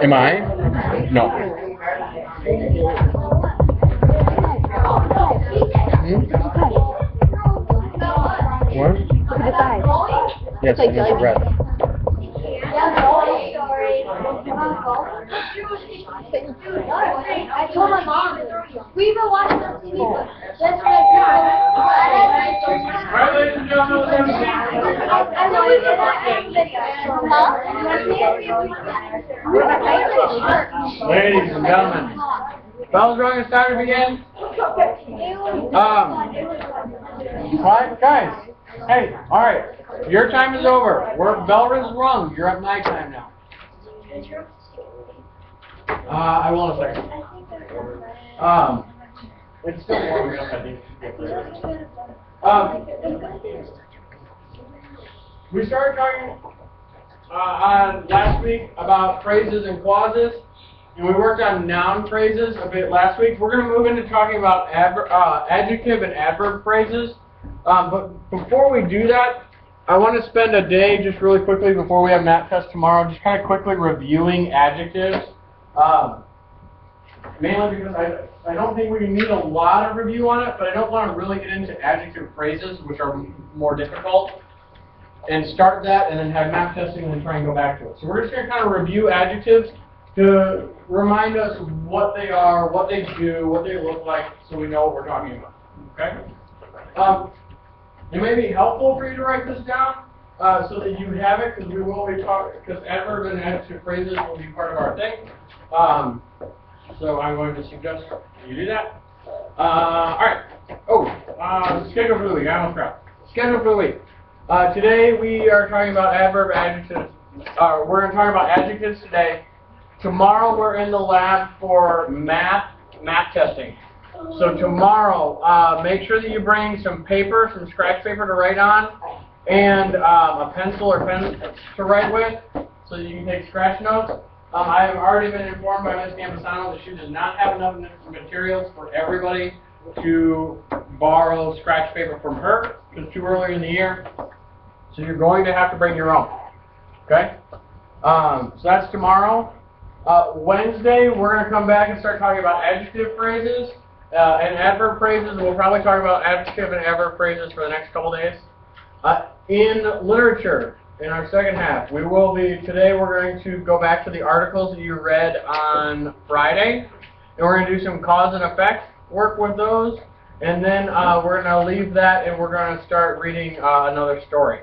Am I? No. What? Yes, and it's red. I told my mom. We've been watching on TV. That's right. Alright, ladies and gentlemen, I know we've been watching video. ladies and gentlemen, bell's rung, it's time to begin. Quiet, guys. Hey, alright, your time is over. Bell is rung. You're at my time now. I will in a second. It's still warming up, I think. We started talking on last week about phrases and clauses, and we worked on noun phrases a bit last week. We're going to move into talking about adjective and adverb phrases. But before we do that, I want to spend a day just really quickly before we have math test tomorrow, just kind of quickly reviewing adjectives. Mainly because I don't think we need a lot of review on it, but I don't want to really get into adjective phrases, which are more difficult, and start that and then have math testing and then try and go back to it. So we're just going to kind of review adjectives to remind us what they are, what they do, what they look like, so we know what we're talking about. Okay? It may be helpful for you to write this down so that you have it, because we will be talking, because adverb and adjective phrases will be part of our thing. So I'm going to suggest you do that. Alright. Schedule for the week. I almost forgot. Schedule for the week. Today we are talking about adverb, adjectives. We're going to talk about adjectives today. Tomorrow we're in the lab for math testing. So tomorrow, make sure that you bring some paper, some scratch paper to write on, and a pencil or pen to write with, so that you can take scratch notes. I have already been informed by Ms. Campesano that she does not have enough materials for everybody to borrow scratch paper from her, because it's too early in the year. So you're going to have to bring your own. Okay? So that's tomorrow. Wednesday, we're going to come back and start talking about adjective phrases and adverb phrases. We'll probably talk about adjective and adverb phrases for the next couple days. In literature, in our second half, today we're going to go back to the articles that you read on Friday, and we're going to do some cause and effect work with those, and then we're going to leave that and we're going to start reading another story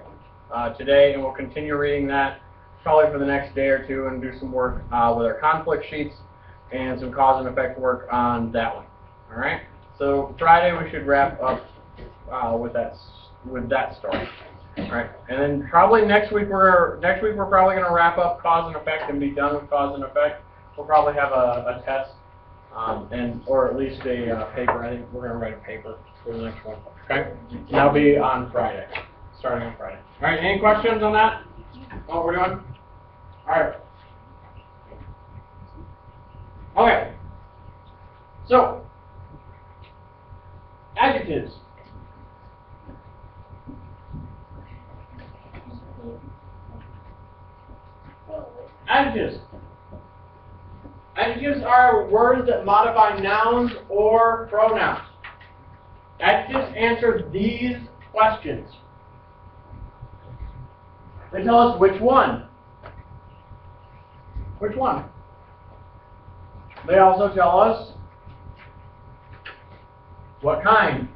today, and we'll continue reading that probably for the next day or two and do some work with our conflict sheets and some cause and effect work on that one. Alright? So Friday we should wrap up with that story. Alright, and then probably next week we're probably going to wrap up cause and effect and be done with cause and effect. We'll probably have a test, or at least a paper. I think we're going to write a paper for the next one. Okay, and that'll be on Friday, starting on Friday. Alright, any questions on that? What we're doing? Alright. Okay. So, adjectives. Adjectives. Adjectives are words that modify nouns or pronouns. Adjectives answer these questions. They tell us which one. Which one? They also tell us what kind.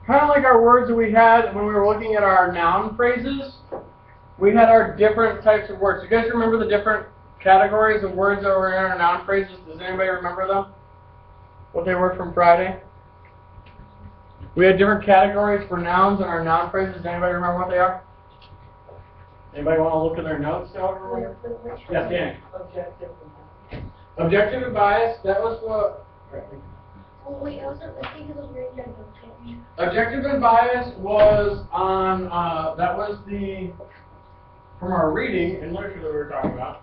Kind of like our words that we had when we were looking at our noun phrases, we had our different types of words. You guys remember the different categories of words that were in our noun phrases? Does anybody remember them? What they were from Friday? We had different categories for nouns in our noun phrases. Does anybody remember what they are? Anybody want to look at their notes? Yes, Danny. Objective and bias. That was what. Objective and bias was on. That was from our reading and literature that we were talking about.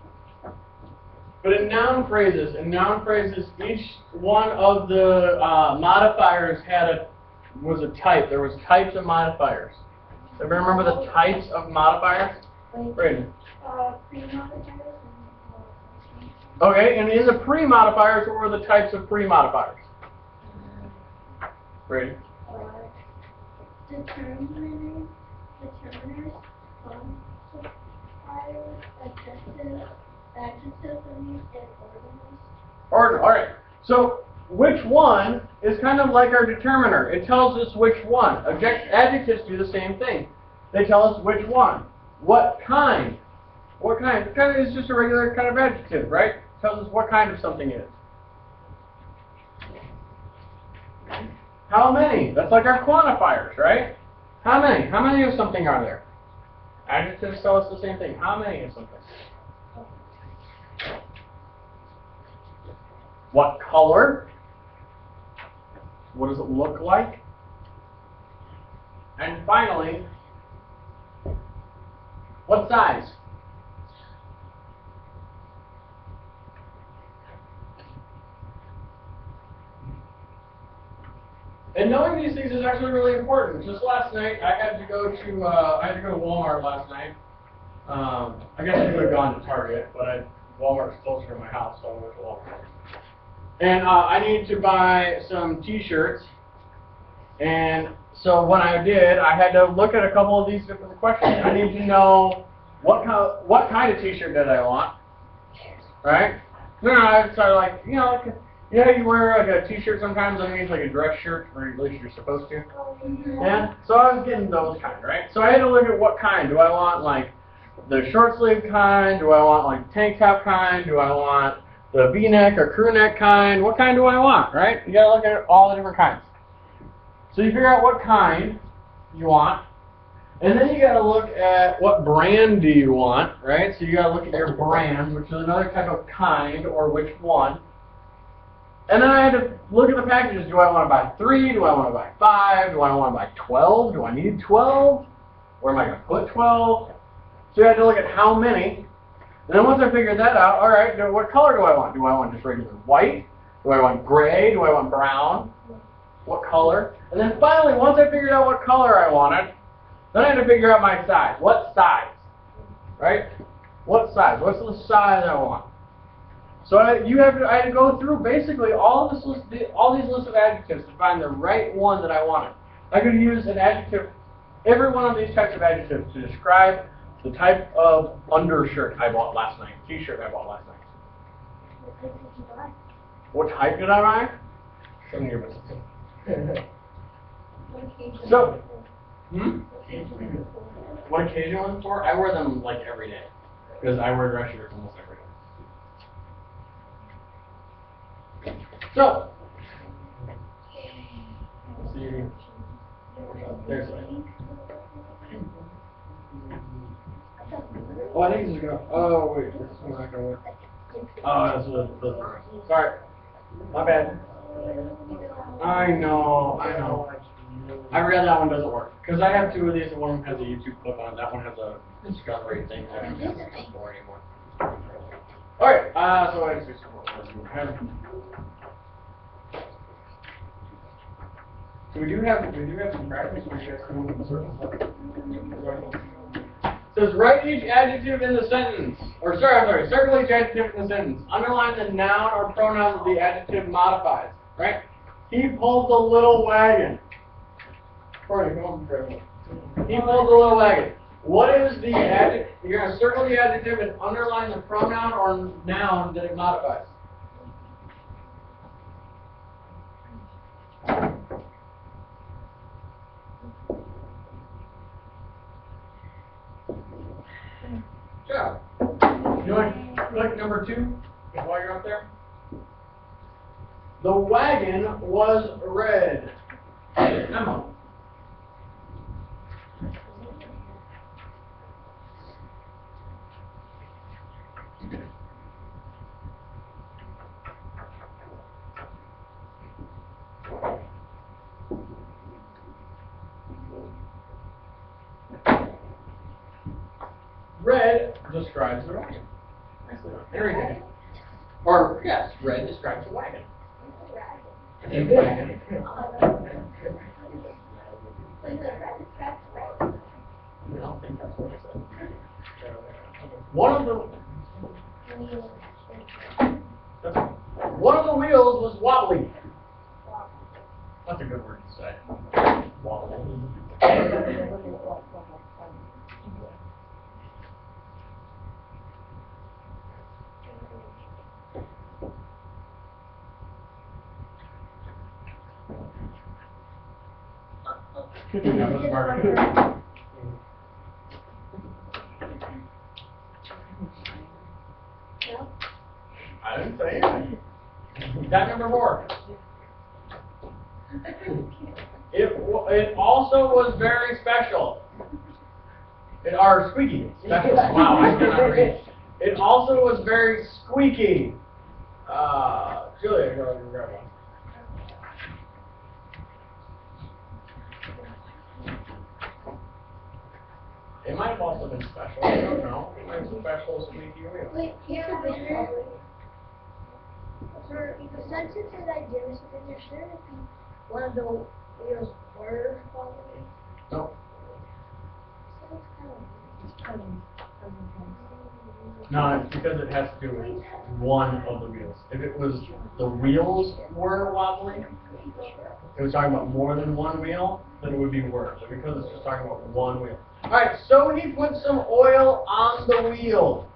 But in noun phrases, each one of the modifiers was a type. There was types of modifiers. Everybody remember the types of modifiers? Brayden. Pre-modifiers Okay, and in the pre-modifiers, what were the types of pre-modifiers? Brayden. determiners, quantifiers, adjectives, and ordinals. All right. So which one is kind of like our determiner? It tells us which one. Adjectives do the same thing. They tell us which one. What kind? What kind? Kind of is just a regular kind of adjective, right? Tells us what kind of something is. How many? That's like our quantifiers, right? How many? How many of something are there? Adjectives tell us the same thing. How many of something? What color? What does it look like? And finally, what size? And knowing these things is actually really important. Just last night, I had to go to Walmart last night. I guess I could have gone to Target, but Walmart's closer to my house, so I went to Walmart. And I needed to buy some T-shirts. And so when I did, I had to look at a couple of these different questions. I need to know what kind of T-shirt did I want, right? No, I started like, you wear like a T-shirt sometimes underneath like a dress shirt, or at least you're supposed to. Yeah. So I was getting those kind, right? So I had to look at what kind. Do I want like the short sleeve kind? Do I want like tank top kind? Do I want the V-neck or crew neck kind? What kind do I want, right? You gotta look at all the different kinds. So you figure out what kind you want, and then you gotta look at what brand do you want, right? So you gotta look at your brand, which is another type of kind, or which one. And then I had to look at the packages. Do I want to buy 3? Do I want to buy 5? Do I want to buy 12? Do I need 12? Where am I going to put 12? So you had to look at how many. And then once I figured that out, all right, what color do I want? Do I want just regular white? Do I want gray? Do I want brown? What color? And then finally, once I figured out what color I wanted, then I had to figure out my size. What size? Right? What size? What's the size I want? So I had to go through basically all these lists of adjectives to find the right one that I wanted. I could use an adjective, every one of these types of adjectives to describe the type of undershirt I bought last night, T-shirt I bought last night. What type did I buy? Some of your business. So, what occasion was it for? I wear them like every day because I wear dress shirts almost every day. So, see, there's one. Oh, I think this is gonna. Oh wait, this is not gonna work. Oh, that's what. Sorry, my bad. I know. I forgot that one doesn't work because I have 2 of these. One has a YouTube clip on it. That one has a discovery thing. I don't have it for anymore. All right. So I just do some more. So we do have some practice where you guys come up with circles. It says write each adjective in the sentence. Circle each adjective in the sentence. Underline the noun or pronoun that the adjective modifies. Right? He pulled the little wagon. Corey, come on, Fred. He pulled the little wagon. What is the adjective? You're going to circle the adjective and underline the pronoun or noun that it modifies. Job. You want to click number 2 while you're up there? The wagon was red. Emma. Red describes the wagon. There we go. Or, yes, red describes the wagon. A wagon. I don't think that's what it said. One of the wheels was wobbly. That's a good word to say. Wobbly. That was smart. I didn't say anything. Fact number 4. It also was very special. Or squeaky. Special. Wow, I cannot read. It also was very squeaky. Julia, go ahead and grab one. It might have also been special. I don't know. It might be special squeaky wheel. Wait, here's a winner. For the sentences I did, Mr. Victor, should it be one of the wheels were wobbly? No. So it's kind of No, it's because it has to do with one of the wheels. If it was the wheels were wobbly, it was talking about more than one wheel, then it would be were. But because it's just talking about one wheel. Alright, so he put some oil on the wheel.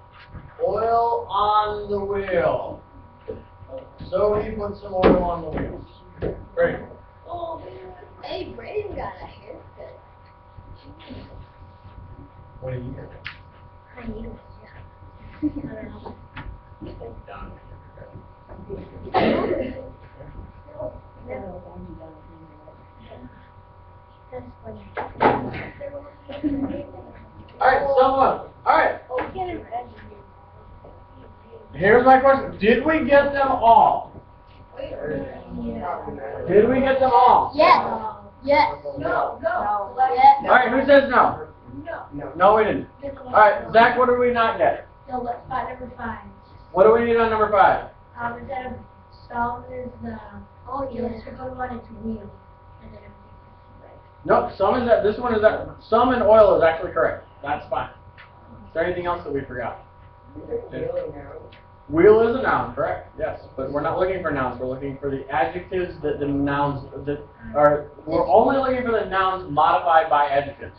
Oil on the wheel. So he put some oil on the wheels. Great. Oh, hey, Brayden got a haircut. What do you get? I need one, yeah. I don't know. Down. That's funny. Alright, someone. Alright. Oh, get it ready. Here's my question. Did we get them all? Did we get them all? Yes. Yes. No. Yes. Alright, who says no? No, we didn't. Alright, Zach, what did we not get? No, let's find number 5. What do we need on number 5? Instead of stone is the circle one, it's wheel. And then Nope, some is that. This one is that. Some and oil is actually correct. That's fine. Is there anything else that we forgot? Wheel is a noun, correct? Yes, but we're not looking for nouns. We're looking for the adjectives that the nouns that are. We're only looking for the nouns modified by adjectives.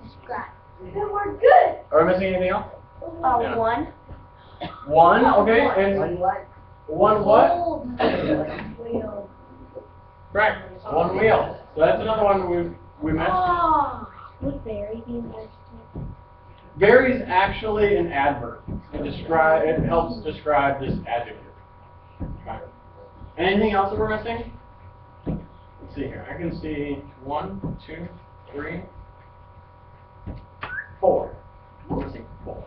describe. We're good. Are we missing anything else? Yeah. One. One, okay, and one what? Wheel. Correct. One wheel. So that's another one we missed. Oh. Would Barry be an adjective? Very is actually an adverb. It helps describe this adjective. Okay. Anything else that we're missing? Let's see here. I can see 1, 2, 3, 4. We're missing 4.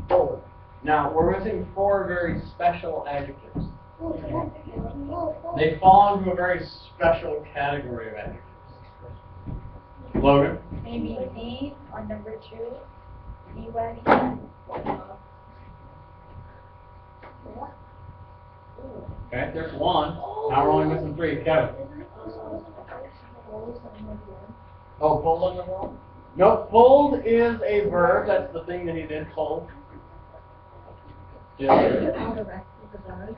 4. Now we're missing 4 very special adjectives. They fall into a very special category of adjectives. Logan? Maybe D on number 2. D wagon. Okay, there's 1. Now we're only missing 3. Kevin? Oh, pulled on the wall? No, pulled is a verb. That's the thing that he did, pull. Yeah. All the rest of the does.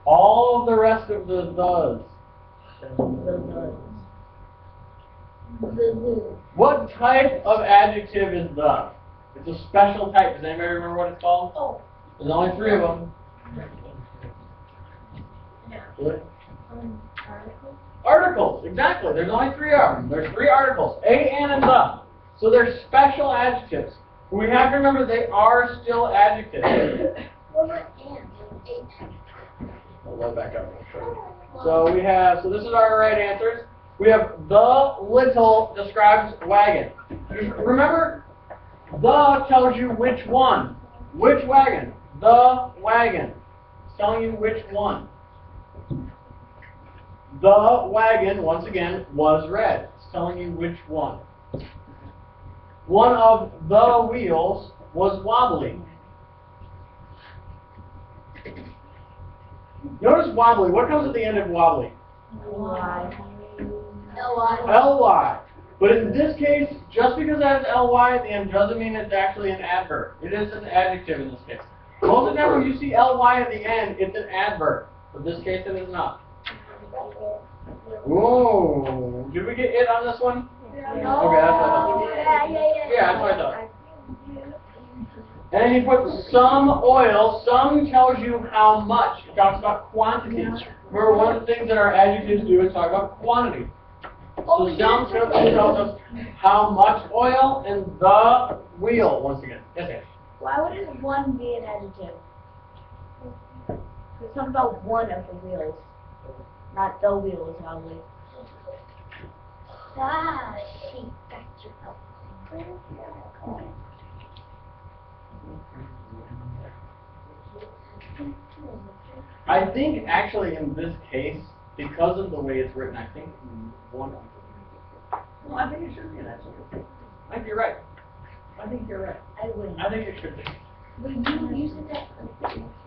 All of the rest of the does. What type of adjective is the? It's a special type. Does anybody remember what it's called? Oh. There's only 3 of them. What? Articles, exactly. There's only 3 of them. There's 3 articles, a, an, and the. So they're special adjectives. We have to remember they are still adjectives. What about and? I'll load back up. So we have, so this is our right answers. We have the little describes wagon. Remember, the tells you which one. Which wagon? The wagon. It's telling you which one. The wagon, once again, was red. It's telling you which one. One of the wheels was wobbly. Notice wobbly. What comes at the end of wobbly? L-Y. L-Y. But in this case, just because it has ly at the end doesn't mean it's actually an adverb. It is an adjective in this case. Most of the time when you see ly at the end, it's an adverb. But in this case, it is not. Whoa! Did we get it on this one? Okay, that's what I thought. Yeah, that's what I thought. And then you put some oil. Some tells you how much. It talks about quantity. Remember, one of the things that our adjectives do is talk about quantity. So some tells us how much oil, and the wheel, once again. Yes, yes. Why wouldn't one be an adjective? There's something about one of the wheels, not the wheels only. Ah, she got you up. I think actually in this case, because of the way it's written, I think one. Well, I think it should be an adjective. I think you're right. I think you're right. I wouldn't. I think it should be. But you said that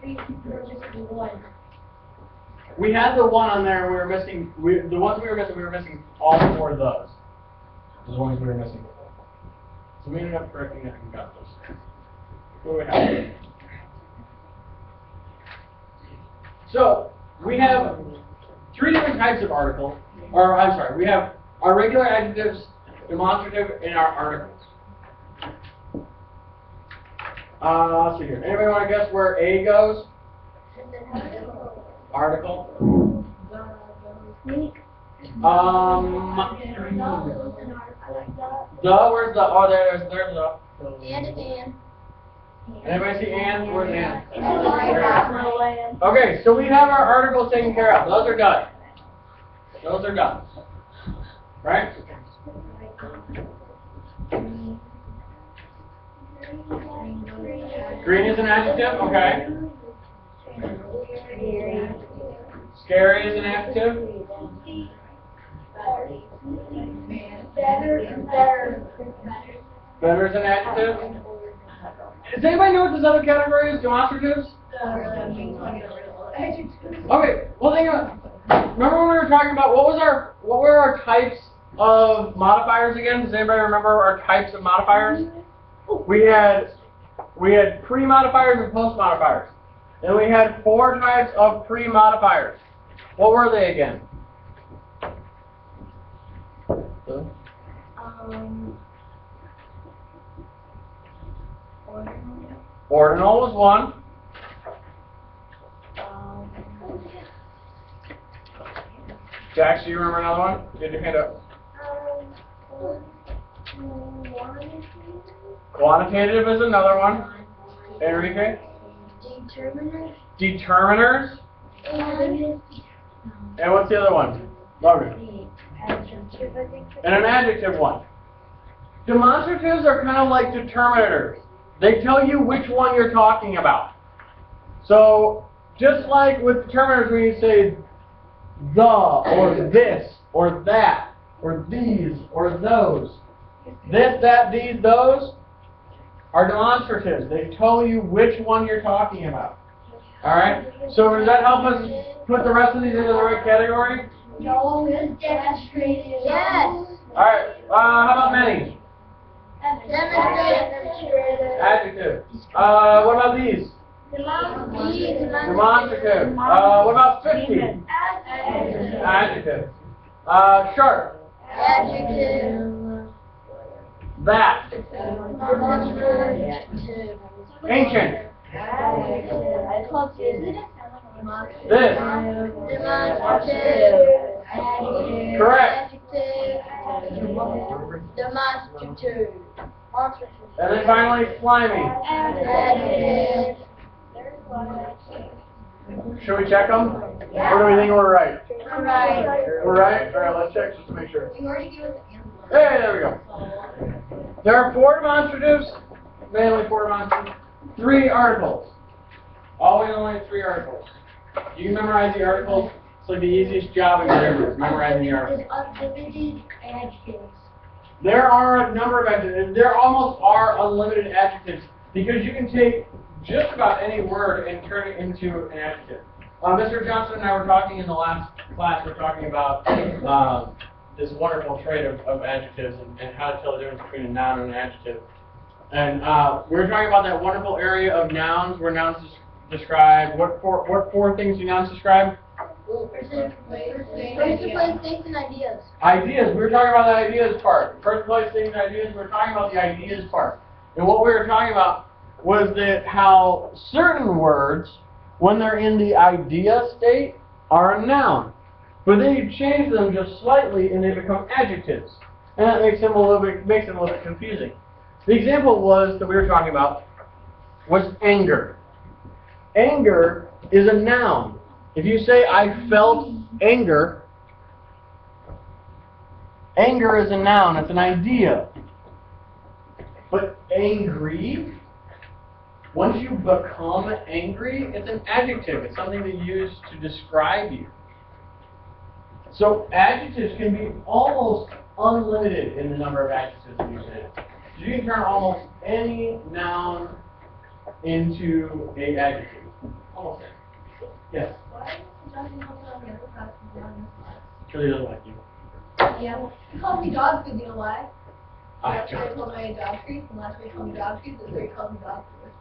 three or just one. We had the one on there. We were missing. The ones we were missing. We were missing all four of those. The ones we were missing. So we ended up correcting it and got those. What do we have? So we have three different types of article. Or I'm sorry, we have our regular adjectives, demonstrative, and our articles. Let's see here. Anybody want to guess where A goes? Article. Where's the? Oh, there's the. And. Anybody see and? Where's and? Okay, so we have our articles taken care of. Those are done. Those are done. Right? Green is an adjective, okay. Scary is an adjective. Better is an adjective. Does anybody know what this other category is? Demonstratives? Okay, well think about, remember when we were talking about what were our types of modifiers again? Does anybody remember our types of modifiers? We had pre-modifiers and post-modifiers. And we had 4 types of pre-modifiers. What were they again? Ordinal was one. Jax, do you remember another one? Get your hand up. Quantitative is another one. Enrique? Determiners. And what's the other one? Logan. And an adjective one. Demonstratives are kind of like determinators. They tell you which one you're talking about. So, just like with determiners when you say the, or this, or that, or these, or those. This, that, these, those are demonstratives. They tell you which one you're talking about. Alright? So does that help us put the rest of these into the right category? No, it's demonstrated. Yes. Alright, how about many? Demonstrated. Adjective. What about these? Demonstrative. What about 50? Adjective. Sharp. Adjective. That. Demonstrative. Ancient. This. Demonstrative. Correct. Demonstrative. And then finally, slimy. Adjective. Should we check them? Or do we think we're right? Right. We're right? Alright, let's check just to make sure. We already gave it the Hey, there we go. There are 4 demonstratives, mainly 4 demonstratives, 3 articles. Always only 3 articles. You can memorize the articles. It's like the easiest job in grammar is memorizing the articles. unlimited adjectives. There are a number of adjectives. There almost are unlimited adjectives because you can take just about any word and turn it into an adjective. Mr. Johnson and I were talking in the last class. We were talking about this wonderful trait of adjectives and how to tell the difference between a noun and an adjective. And we were talking about that wonderful area of nouns where nouns describe, what four things do nouns describe? Person, place, things, and ideas. Ideas. We were talking about the ideas part. First place, things, ideas. We were talking about the ideas part. And what we were talking about was that how certain words, when they're in the idea state, are a noun. But then you change them just slightly and they become adjectives. And that makes them a little bit confusing. The example that we were talking about was anger. Anger is a noun. If you say, I felt anger, anger is a noun, it's an idea. But angry, once you become angry, it's an adjective. It's something that you use to describe you. So adjectives can be almost unlimited in the number of adjectives that you can have. So you can turn almost any noun into an adjective. Almost any. Yes? Why is Johnny not on the other class and on this class? Because he doesn't like you. Yeah, he called me dog food, you know why? I Last week he called me dog treat, and last week he called me dog treat, this week he called me dog food.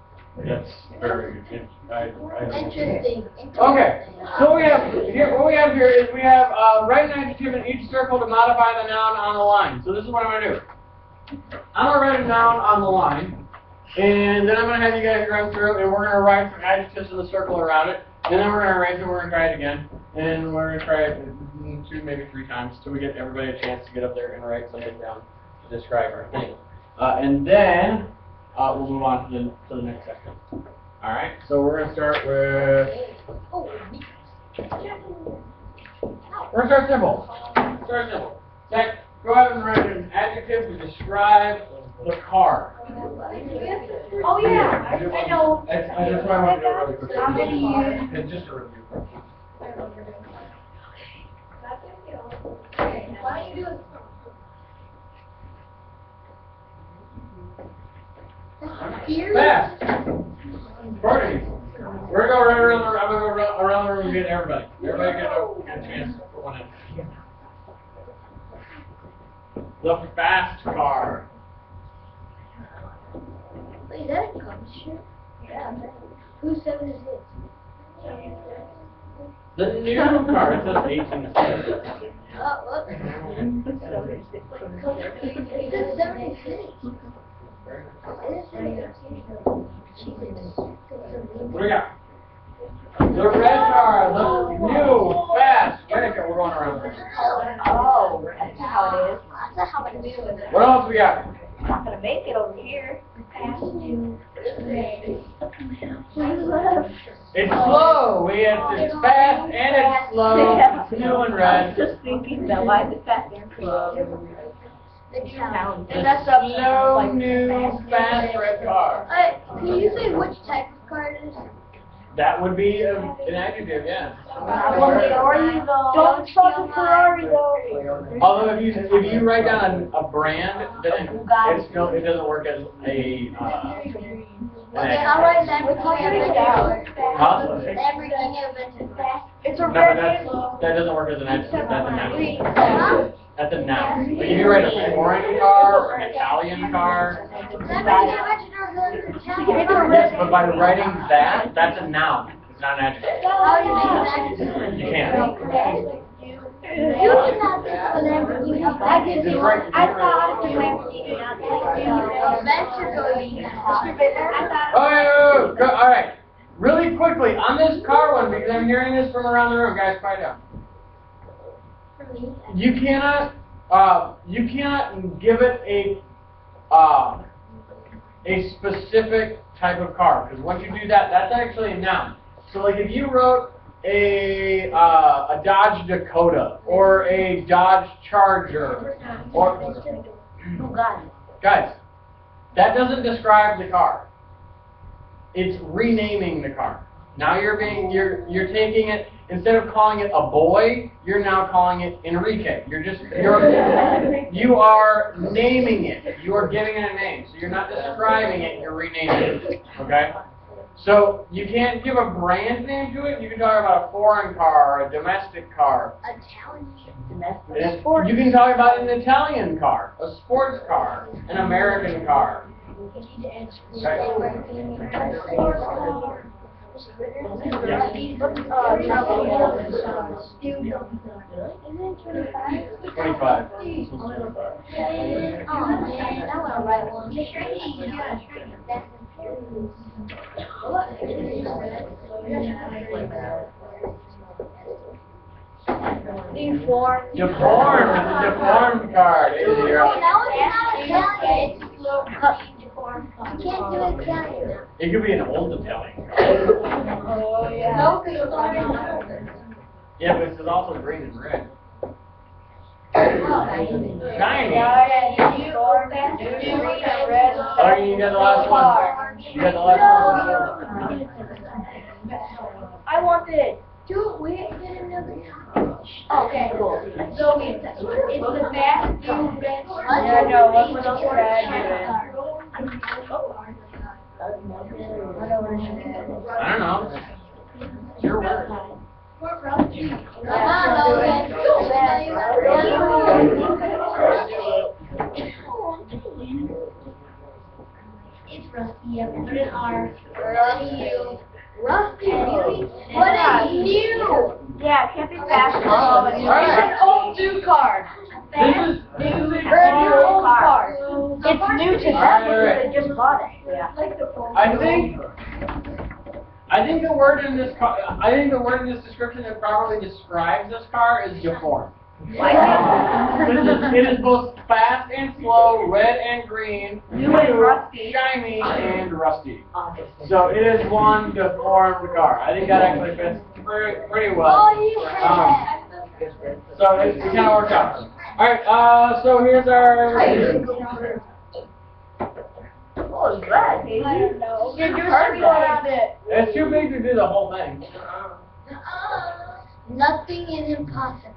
That's very good. Interesting. Okay, so what we have here is we have write an adjective in each circle to modify the noun on the line. So this is what I'm going to do. I'm going to write a noun on the line, and then I'm going to have you guys run through, and we're going to write some adjectives in the circle around it, and then we're going to erase it, we're going to try it again, and we're going to try it 2, maybe 3 times, till we get everybody a chance to get up there and write something down to describe our thing. And then we'll move on to the next section. All right, so we're going to start with... We're going to start simple. Zach, go ahead and write an adjective to describe the car. Oh, yeah, I know. That's why I want to do it really quickly. I'm gonna use- It's just a review. Why don't you do it? Fast! Courtney, we're going to go right around the room. I'm going to go around the room and get everybody. Everybody get a chance to put one in. The fast car. Wait, that comes shit. Yeah. Whose 7 is it? The new car. It says 18. What? It says 76. What do we got? The red car, the new, fast. Red car. We're going around. Oh, that's how it is. That's how I do it. What else we got? I'm not gonna make it over here. It's slow. It's fast and it's slow. It's new and red. Just thinking that why is it fast and slow? Sound. The slow, new, fast red car. Alright, can you say which type of car it is? That would be an adjective, yeah. Don't trust a Ferrari though. Although if you write down a brand, then it doesn't work as a Okay, I'll write Lamborghini invented. Huh? Lamborghini invented. It's a No, red but that doesn't work as an adjective. That's a noun. Huh? That's a noun. Like if you write a foreign car or an Italian car, Lamborghini invented. yes, but by writing that, that's a noun. It's not an adjective. How do you make an adjective? You can't. You cannot think of a Lamborghini. I did. Just write. I thought it was Lamborghini, not Lamborghini. Oh, go, all right. Really quickly on this car one, because I'm hearing this from around the room. Guys, quiet down. You cannot give it a specific type of car, because once you do that, that's actually a noun. So like if you wrote a Dodge Dakota or a Dodge Charger or guys, that doesn't describe the car. It's renaming the car. Now you're taking it, instead of calling it a boy, you're now calling it Enrique. You are naming it. You are giving it a name. So you're not describing it, you're renaming it. Okay? So you can't give a brand name to it. You can talk about a foreign car or a domestic car. Italian. And you can talk about an Italian car, a sports car, an American car. Isn't 25? 25. Oh man, I want to write one. Deformed. Deformed card. Oh, now it's not Italian. You can't do Italian. It could be an old Italian car. Oh, yeah. No, because it's not. Yeah, but it's also green and red. Shiny. Shiny. Red. Oh, you got the last one. You got the last one. I want it. Dude, we did another. Okay, cool. So it's the best you've been. Yeah, no, what's with those red? I don't know. It's your word. It's Rusty. I put an R. Rusty. What a new. Yeah, it can't be fast. Alright. It's an old new car. This is Or a new old car. It's new to them Alright. because they just bought it. Yeah. I think the word in this description that properly describes this car is deformed. It is both fast and slow, red and green, New and rusty. shiny and rusty. So it is one deformed car. I think that actually fits pretty well. Oh, you had So it kind of worked out. All right. So here's our. What was that, Casey? I don't know. You're doing something around it. It's too big to do the whole thing. Nothing is impossible.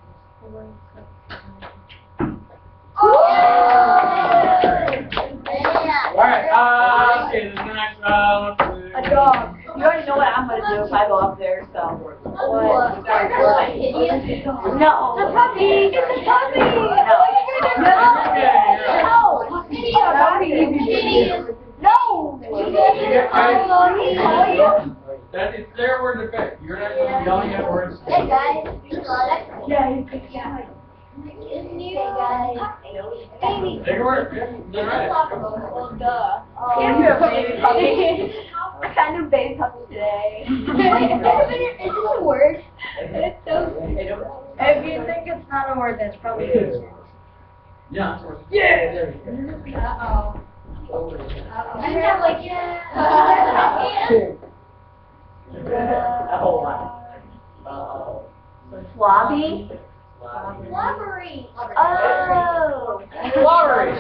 Yeah. All right. Okay. This is the next. A dog. You already know what I'm gonna do if I go up there, so. What? No. The puppy. It's a puppy. No. That is their word to pick. You're not just yelling at words. Hey guys, you got it. Yeah, you pick it. Hey guys. Baby. Take a word. They're right. Well, duh. Can't do a baby puppy. What kind of baby puppy today? Is this a word? It's so. If you think it's not a word, that's probably it. Yeah. That's worth it. Yeah. Uh-oh. I have like, A whole lot. Flobby? Flubbery. Oh. Slobbery.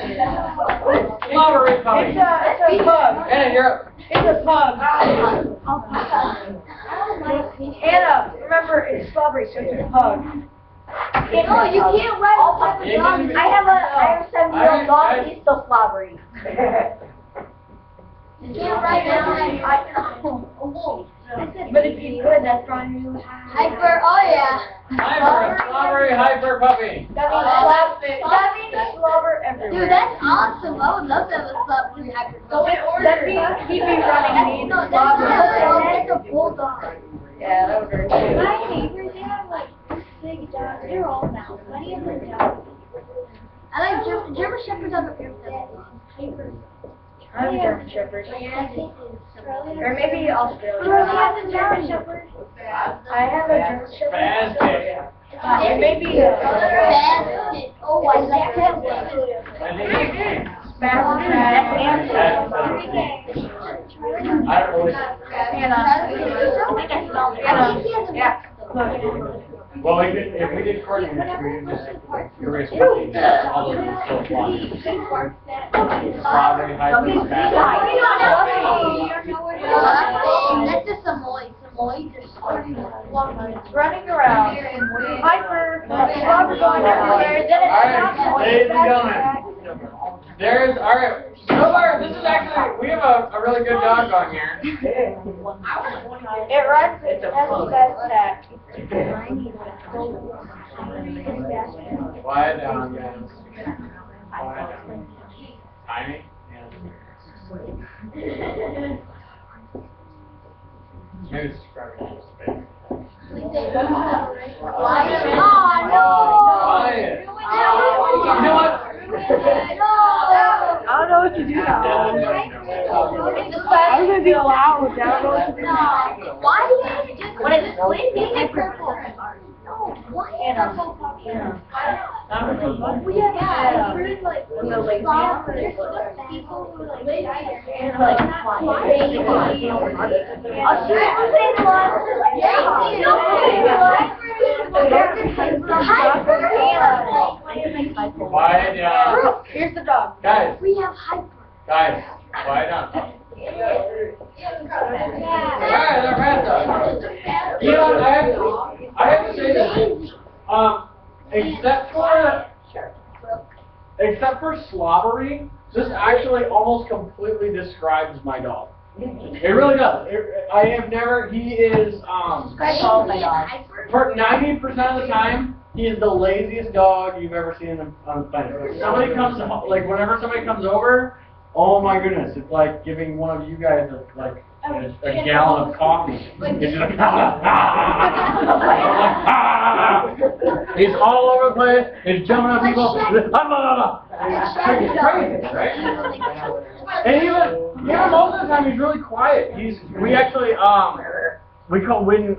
Slobbery puppy. It's a pug. Anna, you're up. It's a pug. Anna, remember, it's slobbery, so it's a pug. No, you can't write all type of dog. I have a 7-year-old dog, he's still slobbery. You can't write down But if you could, that's drawing you. hyper, oh yeah. Hyper, slobbery, hyper puppy. That means slobber everywhere. Dude, that's awesome. I would love to have a flubbery hyper. That means keep me running. No, that's a bulldog. Yeah, that would hurt. My neighbors, they have like big dogs. They're all mouse. Many of them dogs. I like German Shepherds have a hyper. I have a German Shepherd. Or maybe Who Australia. has a German Shepherd? I have a German Shepherd. Basket. It may be Basket. Oh, I like that one. I think Basket. I don't really. Yeah. Well, if we did coordinate, we would just erase puppy. All those would still apply. Slobbery, hyper, basket. That's just Samoy. Samoy just Running around. Hyper. Slobber going everywhere. Then All it's right, ladies and gentlemen. There's, alright, so far, this is actually, we have a really good dog on here. It runs as fast as Quiet down, guys. Quiet down. Tiny? Yeah. Maybe subscribe to this page. Quiet. Quiet. You know what? I don't know what to do now. I'm gonna be loud. I don't know what to do now. Why do you just what is it? Sleeping in purple. No, why is that so popular? We have heard like people who like I'll say the one. Quiet down. Here's the dog. Guys, We have hyper. guys, quiet down. Alright, they're bad dogs. You know what, I have to say this. Except for slobbery, this actually almost completely describes my dog. It really does. I have never, he is, for 90% of the time, he is the laziest dog you've ever seen on the planet. If somebody comes, like, whenever somebody comes over, oh my goodness, it's like giving one of you guys a gallon of coffee. It's just he's all over the place. He's jumping on people. It's crazy, right? And even most of the time, he's really quiet. We actually we call when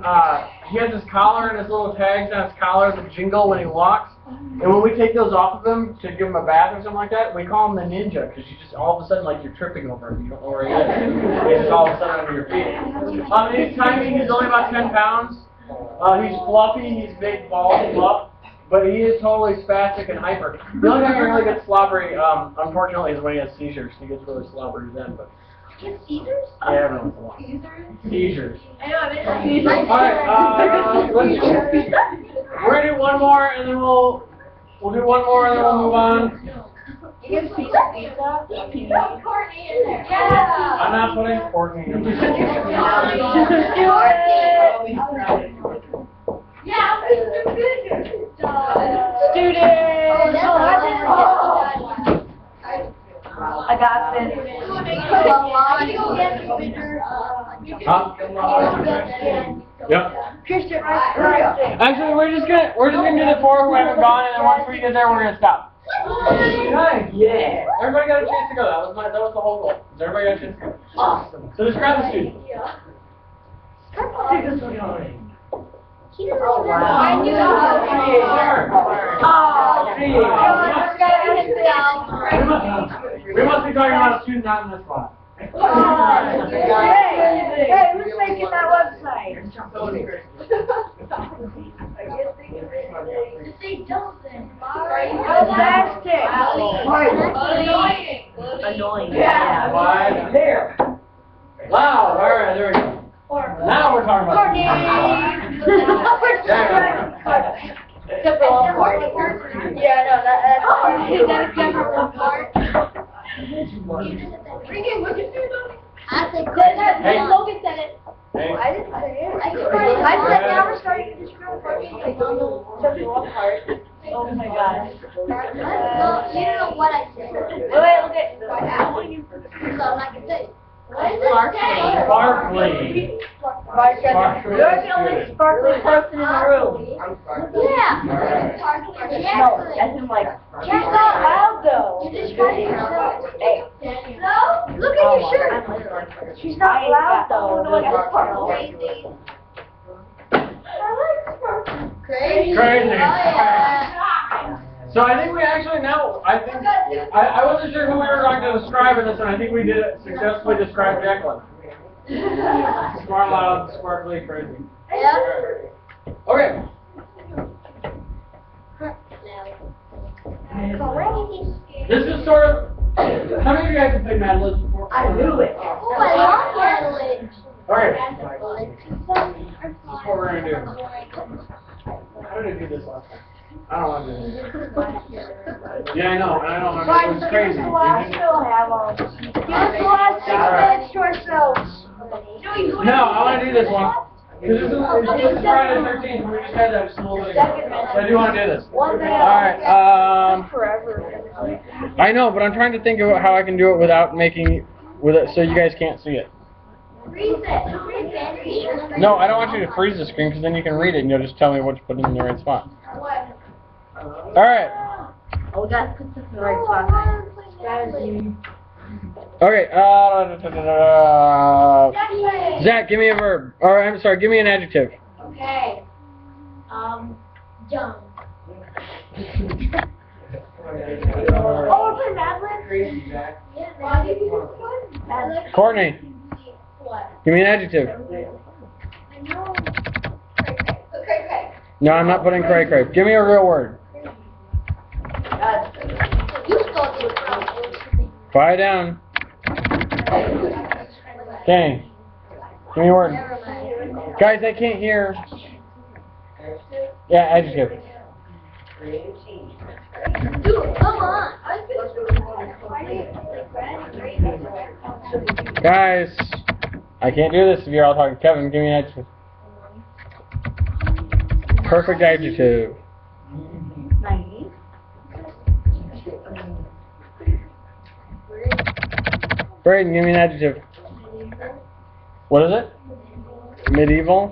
he has his collar and his little tags on his collar that jingle when he walks. And when we take those off of him to give him a bath or something like that, we call him the ninja because you just all of a sudden like you're tripping over him. You don't know where he is. He's just all of a sudden under your feet. He's tiny. He's only about 10 pounds. He's fluffy. He's big, bald, fluff. But he is totally spastic and hyper. The only time he really gets slobbery, unfortunately, is when he has seizures. He gets really slobbery then. But Seizures? yeah, every once in a while. Seizures. I know, I've been seizures. Alright, we're gonna do one more and then we'll do one more and then we'll move on. You get pizza? Put Courtney in there. Yeah. I'm not putting Courtney in there. Yeah, I got this. Huh? Yep. Christian, right? Actually, we're just gonna do the four who haven't gone, and then once we get there, we're gonna stop. Nice. Yeah. Everybody got a chance to go. That was the whole goal. Does everybody got a chance to go? Awesome. So describe the student. Oh, wow. I knew that. We must be talking about a student not in this class. Hey, who's making that website? Annoying. Yeah. Wide. There. Loud. All right, there we go. Now we're talking about. Yeah, no, that's I said, Hey. Logan said it. Hey. I didn't say it. I said now we're starting to describe parking. Took the wrong part. Oh my god. You don't know what I said. Wait, look at. So I'm not gonna say. What is it? Sparkly. You're the only sparkly person in the room. Yeah. No, as in like, she's not loud though. You described yourself. Hey. No? Look at your shirt. She's not loud though. Crazy. Crazy. Oh, yeah. So I think we actually now, I wasn't sure who we were going to describe in this one. I think we did it successfully describe Jacqueline. Smart, loud, sparkly, crazy. Yeah. Okay. This is sort of, how many of you guys have played Mad Libs before? I knew it. Oh, I love Madeline. Alright. This is what we're going to do. How did I do this last time? I don't want to do this. Yeah, I know. It's crazy. I still have them. Give us the last 6 minutes to ourselves. No, I want to do this one. Because this is Friday the 13th. We just had that just a little bit ago. So I do want to do this. Alright, Forever. I know, but I'm trying to think of how I can do it without making so you guys can't see it. Freeze it. No, I don't want you to freeze the screen because then you can read it and you'll just tell me what to put in the right spot. What? Alright. Oh, we got to put this in the right spot. Okay, Zach, give me a verb. Or, I'm sorry, give me an adjective. Okay. Young. Oh, for Madeline? Crazy, Zach. Yeah, Madeline. Courtney, What? give me an adjective. I know. Cray. No, I'm not putting cray cray. Give me a real word. You stole it. Quiet down. Danny, give me a word. Never mind. Guys, I can't hear. Yeah, adjective. Dude, come on. Guys, I can't do this if you're all talking. Kevin, give me an adjective. Perfect adjective. Braden, give me an adjective. What is it? Medieval?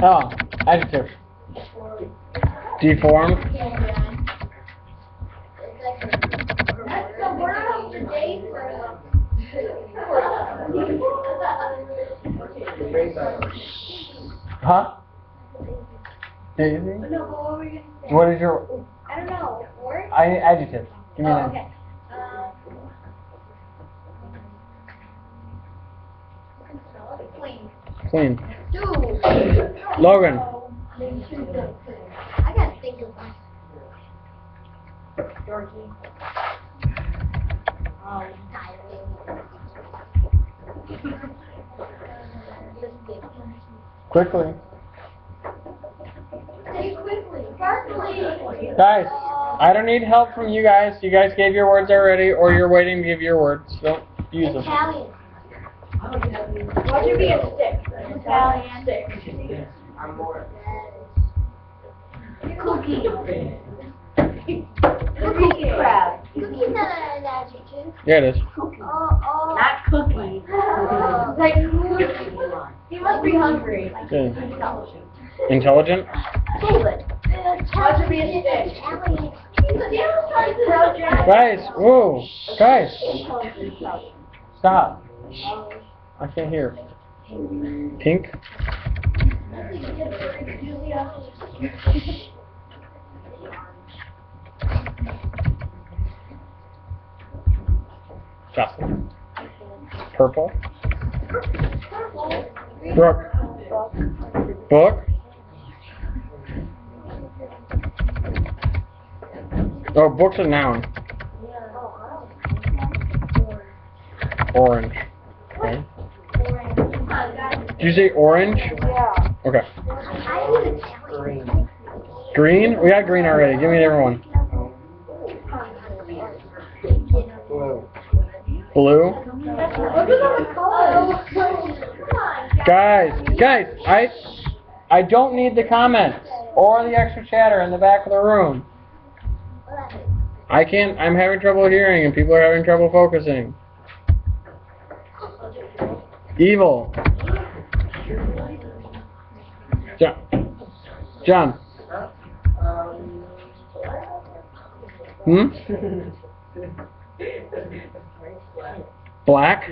Oh, adjective. Deformed? That's the word of the day for Huh? Daisy? No, but what were you gonna say? What is your I don't know. Word? adjective? Give me Oh, an okay. Clean. Clean. Dude. Logan. I gotta think of one. Quickly. Say quickly. Sparkly. Guys, I don't need help from you guys. You guys gave your words already, or you're waiting to give your words. Don't use them. Italian. What should be a stick? Italian stick. Cookie. Cookie crab. Cookie's not an adjective. Yeah, it is. Oh. Not cookie. Like, he must be hungry. Yeah. Intelligent? What should be a stick? Guys, whoa, guys, stop. I can't hear. Pink? Jocelyn. Purple? Brooke. Book? Oh, book's a noun. Orange. Okay. Did you say orange? Yeah. Okay. Green? We got green already. Give me the other one. Blue? Guys, I don't need the comments or the extra chatter in the back of the room. I'm having trouble hearing and people are having trouble focusing. Evil. John. Hmm? Black?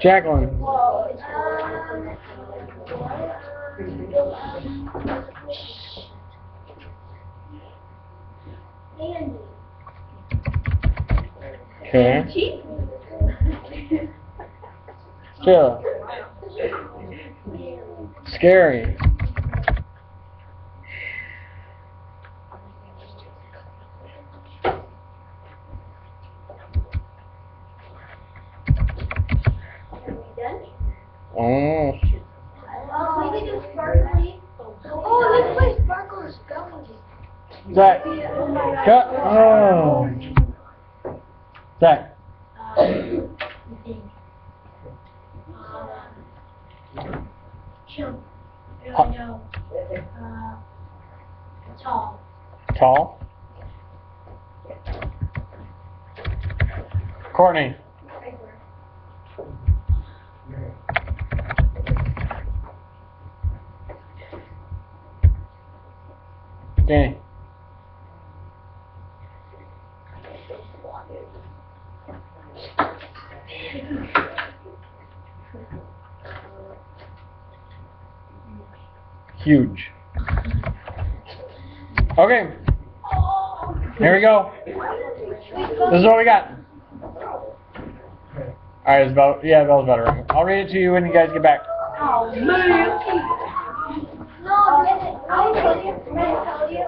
Jacqueline. Okay. Sheila. Scary. Oh. Maybe do sparkly. Oh, let's play sparkle spelling. Zach. Cut. Oh. Zach. Jump. Huh. Tall. Tall. Courtney. Danny. Huge. Okay. Here we go. This is what we got. Alright, it's about, yeah, Bell's about to ring. I'll read it to you when you guys get back. Oh, man. No, I told you. I told you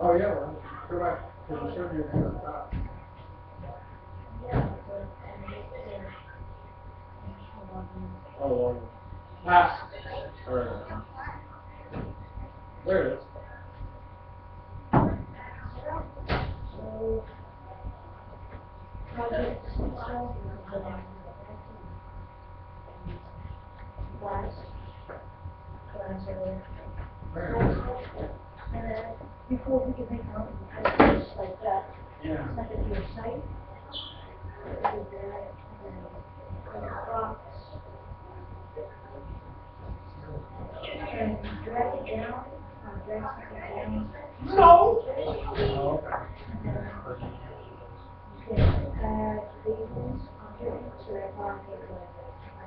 Oh, yeah, well, correct. Because you showed me your hand on top. Oh, Lord. Pass. All right. There it is. Before we can make mountains like that, Yeah. stuff into your site. And drag it down, drag something down. No. You can add labels on it, so that one can go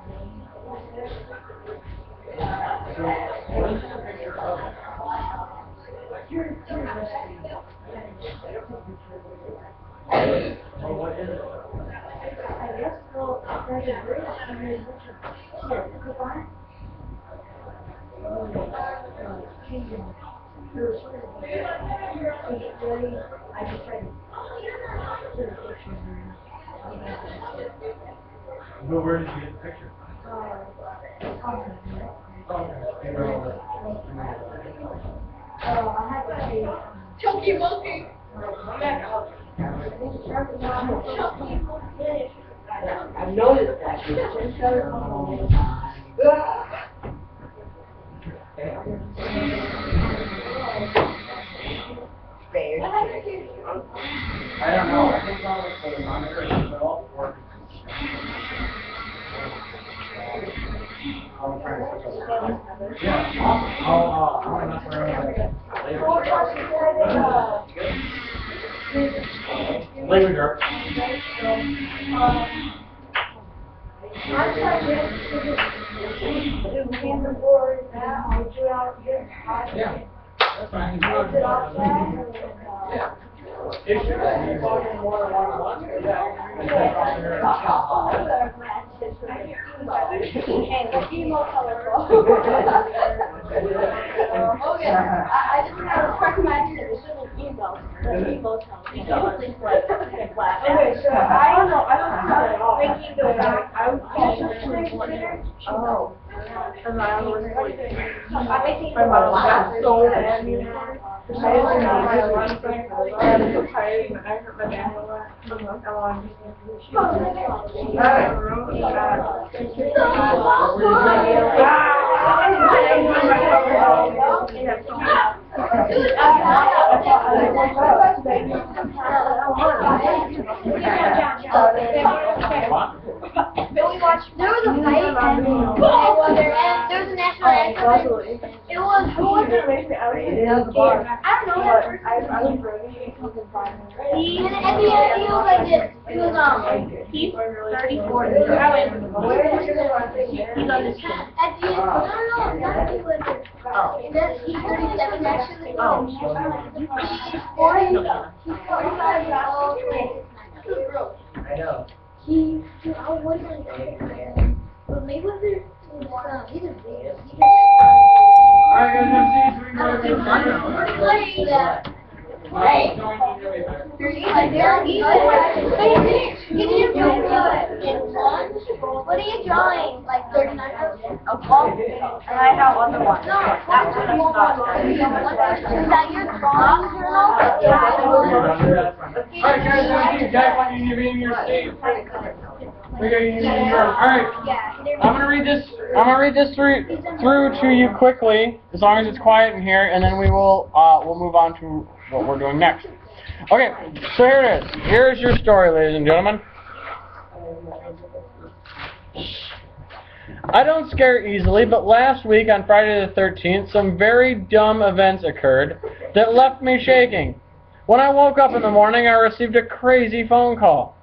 my name. What is the picture of? Oh, what is it? I guess, well, there's a bridge, and there's a, yeah, goodbye. I just tried to. Well, where did you get the picture? I had to say. Chunky monkey. I've noticed that. It's I don't know. I think probably for the monitor itself or. I'm trying to switch over. Yeah, awesome. I want to mess around with it later. Later, Dirk. Yeah. That's fine. Yeah. It should be more than one. Okay, I just recommend it. It shouldn't email. The email tells me. Okay, so I don't know at all. Thinking the back, I would call it. Oh. And I was like, my mom got so mad, you know. I didn't know my lunch break. I was so tired and I hurt my back a lot. I'm like, oh, I'm just Luckily. It was, who was it? It I was in the bar. I don't know. But I was ready to come and find him. He, and at the end, he was like this. He was, he's 34. He's on this team. At the end, no, that's he was. He's 37 actually. Oh. He's 40. He's 45 years old. I know. I was wondering, but maybe there's he's a big. Alright guys, have seats. We can go to Like, Right. he didn't do good in one. What are you drawing? Like 39 houses? A ball. And I have other ones. No, That one is not done. is that your drawing journal? Alright guys, have seats. Jack, why don't you be in your seat? We got you in your Alright. I'm gonna read this through to you quickly, as long as it's quiet in here, and then we'll move on to what we're doing next. Okay, so here it is. Here's your story, ladies and gentlemen. I don't scare easily, but last week on Friday the 13th, some very dumb events occurred that left me shaking. When I woke up in the morning, I received a crazy phone call.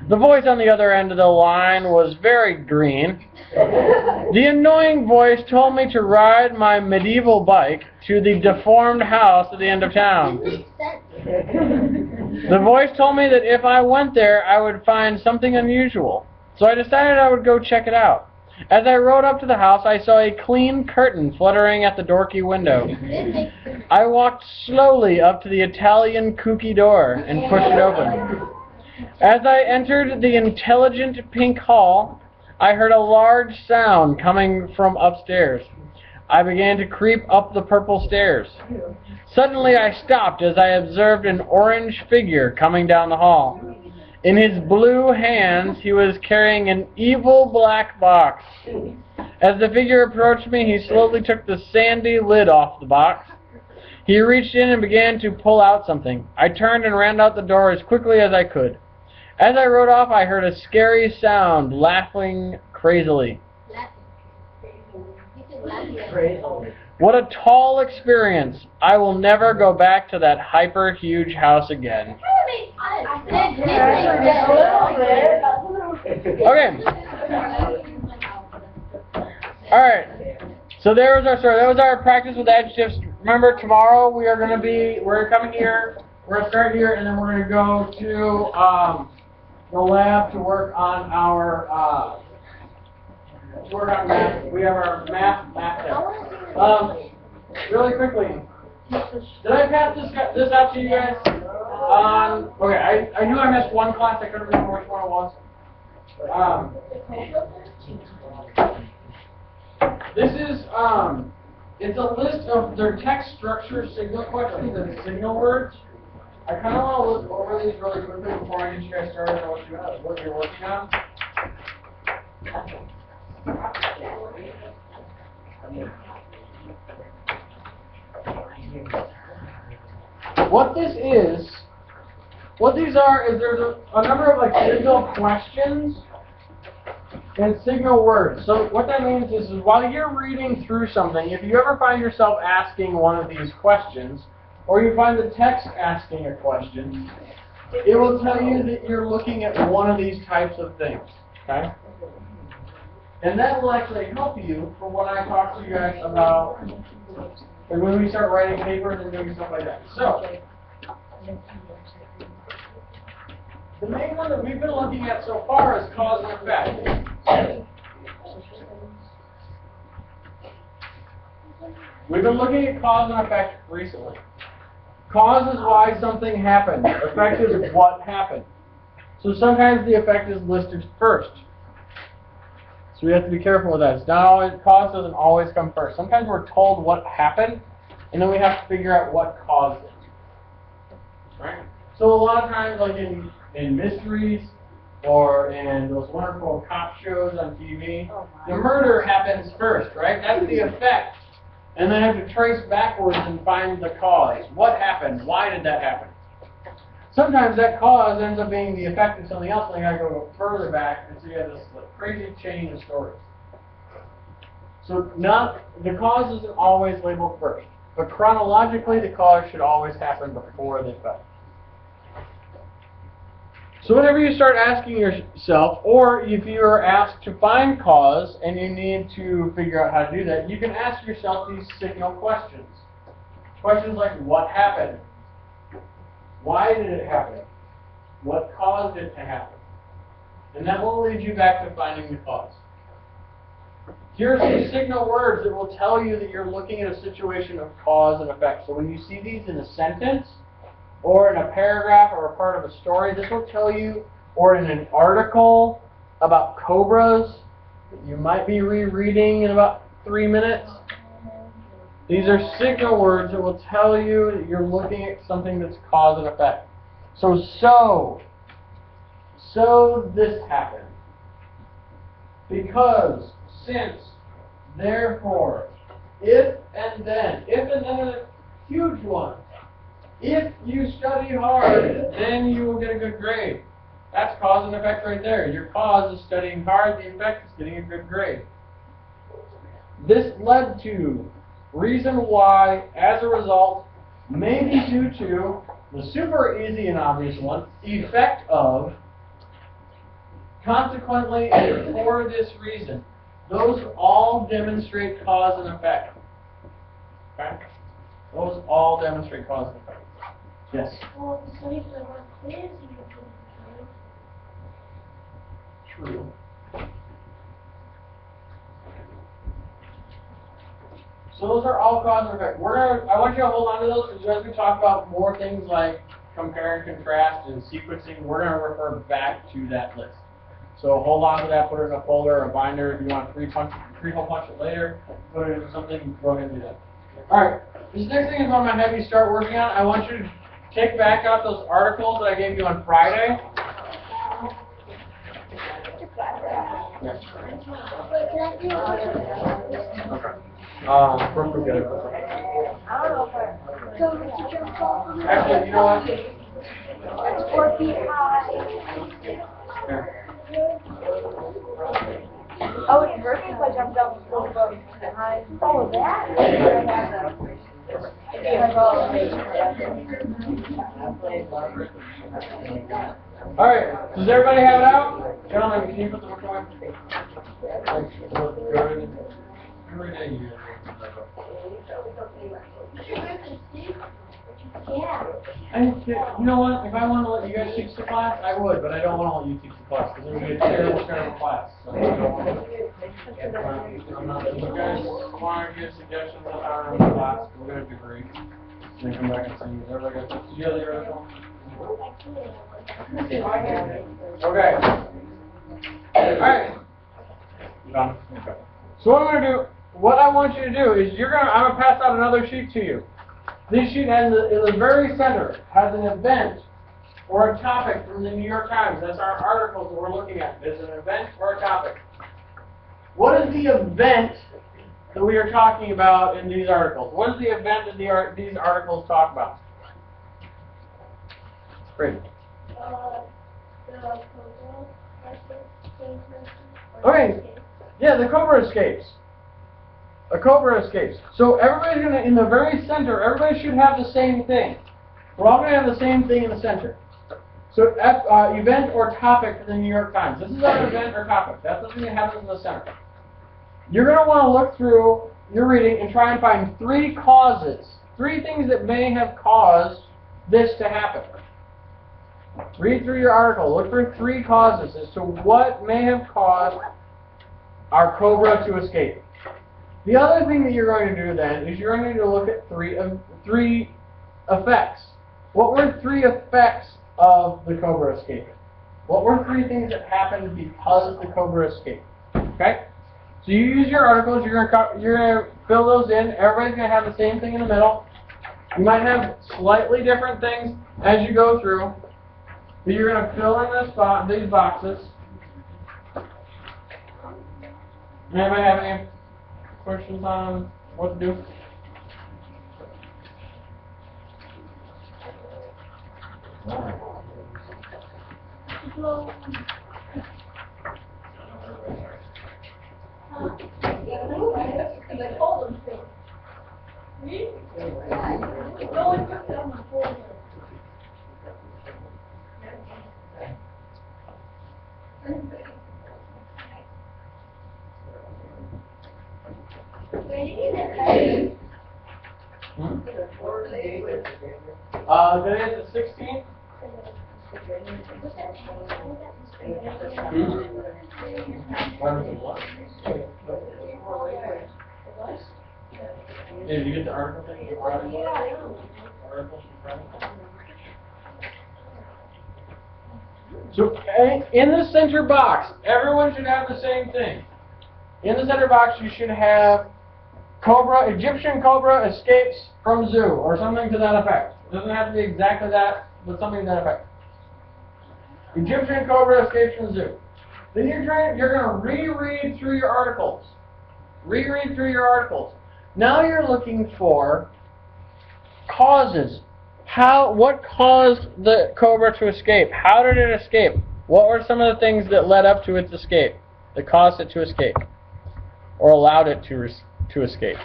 The voice on the other end of the line was very green. The annoying voice told me to ride my medieval bike to the deformed house at the end of town. The voice told me that if I went there, I would find something unusual. So I decided I would go check it out. As I rode up to the house, I saw a clean curtain fluttering at the dorky window. I walked slowly up to the Italian kooky door and pushed it open. As I entered the intelligent pink hall, I heard a large sound coming from upstairs. I began to creep up the purple stairs. Suddenly I stopped as I observed an orange figure coming down the hall. In his blue hands, he was carrying an evil black box. As the figure approached me, he slowly took the sandy lid off the box. He reached in and began to pull out something. I turned and ran out the door as quickly as I could. As I rode off, I heard a scary sound, laughing crazily. What a tall experience. I will never go back to that hyper-huge house again. Okay. Alright. So there was our story. That was our practice with adjectives. Remember, tomorrow we're coming here, we're going to start here, and then we're going to go to the lab to work on our math. We have our math test. Really quickly, did I pass this out to you guys? Okay, I knew I missed one class. I couldn't remember which one it was. This is it's a list of their text structure signal questions and signal words. I kind of want to look over these really quickly before I get you guys started on what you're working on. What these are is there's a number of like signal questions and signal words. So what that means is while you're reading through something, if you ever find yourself asking one of these questions, or you find the text asking a question, it will tell you that you're looking at one of these types of things, okay? And that will actually help you for when I talk to you guys about like when we start writing papers and doing stuff like that. So, the main one that we've been looking at so far is cause and effect. We've been looking at cause and effect recently. Cause is why something happened. Effect is what happened. So sometimes the effect is listed first. So we have to be careful with that. It's not always, cause doesn't always come first. Sometimes we're told what happened, and then we have to figure out what caused it. Right? So a lot of times, like in mysteries, or in those wonderful cop shows on TV, the murder happens first, right? That's the effect. And then I have to trace backwards and find the cause. What happened? Why did that happen? Sometimes that cause ends up being the effect of something else, and I gotta go further back, and so you have this crazy chain of stories. So the cause isn't always labeled first, but chronologically the cause should always happen before the effect. So whenever you start asking yourself, or if you are asked to find cause and you need to figure out how to do that, you can ask yourself these signal questions. Questions like, what happened? Why did it happen? What caused it to happen? And that will lead you back to finding the cause. Here are some signal words that will tell you that you're looking at a situation of cause and effect. So when you see these in a sentence, or in a paragraph or a part of a story, this will tell you, or in an article about cobras that you might be rereading in about 3 minutes. These are signal words that will tell you that you're looking at something that's cause and effect. So this happened. Because, since, therefore, if and then. If and then is a huge one. If you study hard, then you will get a good grade. That's cause and effect right there. Your cause is studying hard, the effect is getting a good grade. This led to, reason why, as a result, may be due to, the super easy and obvious one, effect of, consequently, and for this reason. Those all demonstrate cause and effect. Okay? Those all demonstrate cause and effect. Yes? Well, the studies are not clear, True. So those are all cause and effect. I want you to hold on to those because as we talk about more things like compare and contrast and sequencing, we're going to refer back to that list. So hold on to that, put it in a folder or a binder. If you want to three-hole punch it later, put it into something, go ahead and do that. Alright, this next thing is what I'm going to have you start working on. I want you to take back out those articles that I gave you on Friday. Yes. Brooke will get it. Actually, you know what? It's 4 feet high. Here. Oh, it's hurt if I jumped out the boat. Oh, that? Alright, does everybody have it out? Gentlemen, can you put the book away? Thanks. Good. Every day you Yeah. You know what? If I want to let you guys teach the class, I would, but I don't want to let you teach the class because it would be a terrible class. So I don't want to. You guys want to give suggestions on how to run the class, we'll get a degree. Then come back and see. Everybody got did you have the original? Okay. Alright. Done. Okay. So what I'm going to do, what I want you to do is I'm going to pass out another sheet to you. This sheet has, in the very center, has an event or a topic from the New York Times. That's our articles that we're looking at. There's an event or a topic. What is the event that we are talking about in these articles? What is the event that these articles talk about? Great. Okay. Yeah, the cobra escapes. A cobra escapes. So everybody's going to, in the very center, everybody should have the same thing. We're all going to have the same thing in the center. So event or topic for the New York Times. This is our event or topic. That's the thing that happens in the center. You're going to want to look through your reading and try and find 3 causes. 3 things that may have caused this to happen. Read through your article. Look for 3 causes as to what may have caused our cobra to escape. The other thing that you're going to do then is you're going to look at 3 effects. What were 3 effects of the cobra escaping? What were 3 things that happened because the cobra escaped? Okay? So you use your articles, you're going to fill those in. Everybody's going to have the same thing in the middle. You might have slightly different things as you go through, but you're going to fill in these boxes. Anybody have any questions on what to do? Today is the 16th. Yeah, did you get the article thing? Article from Friday? So, in the center box, everyone should have the same thing. In the center box, you should have Cobra, Egyptian cobra escapes from zoo, or something to that effect. It doesn't have to be exactly that, but something to that effect. Egyptian cobra escapes from zoo. Then you're going to reread through your articles. Reread through your articles. Now you're looking for causes. What caused the cobra to escape? How did it escape? What were some of the things that led up to its escape? That caused it to escape? Or allowed it to escape?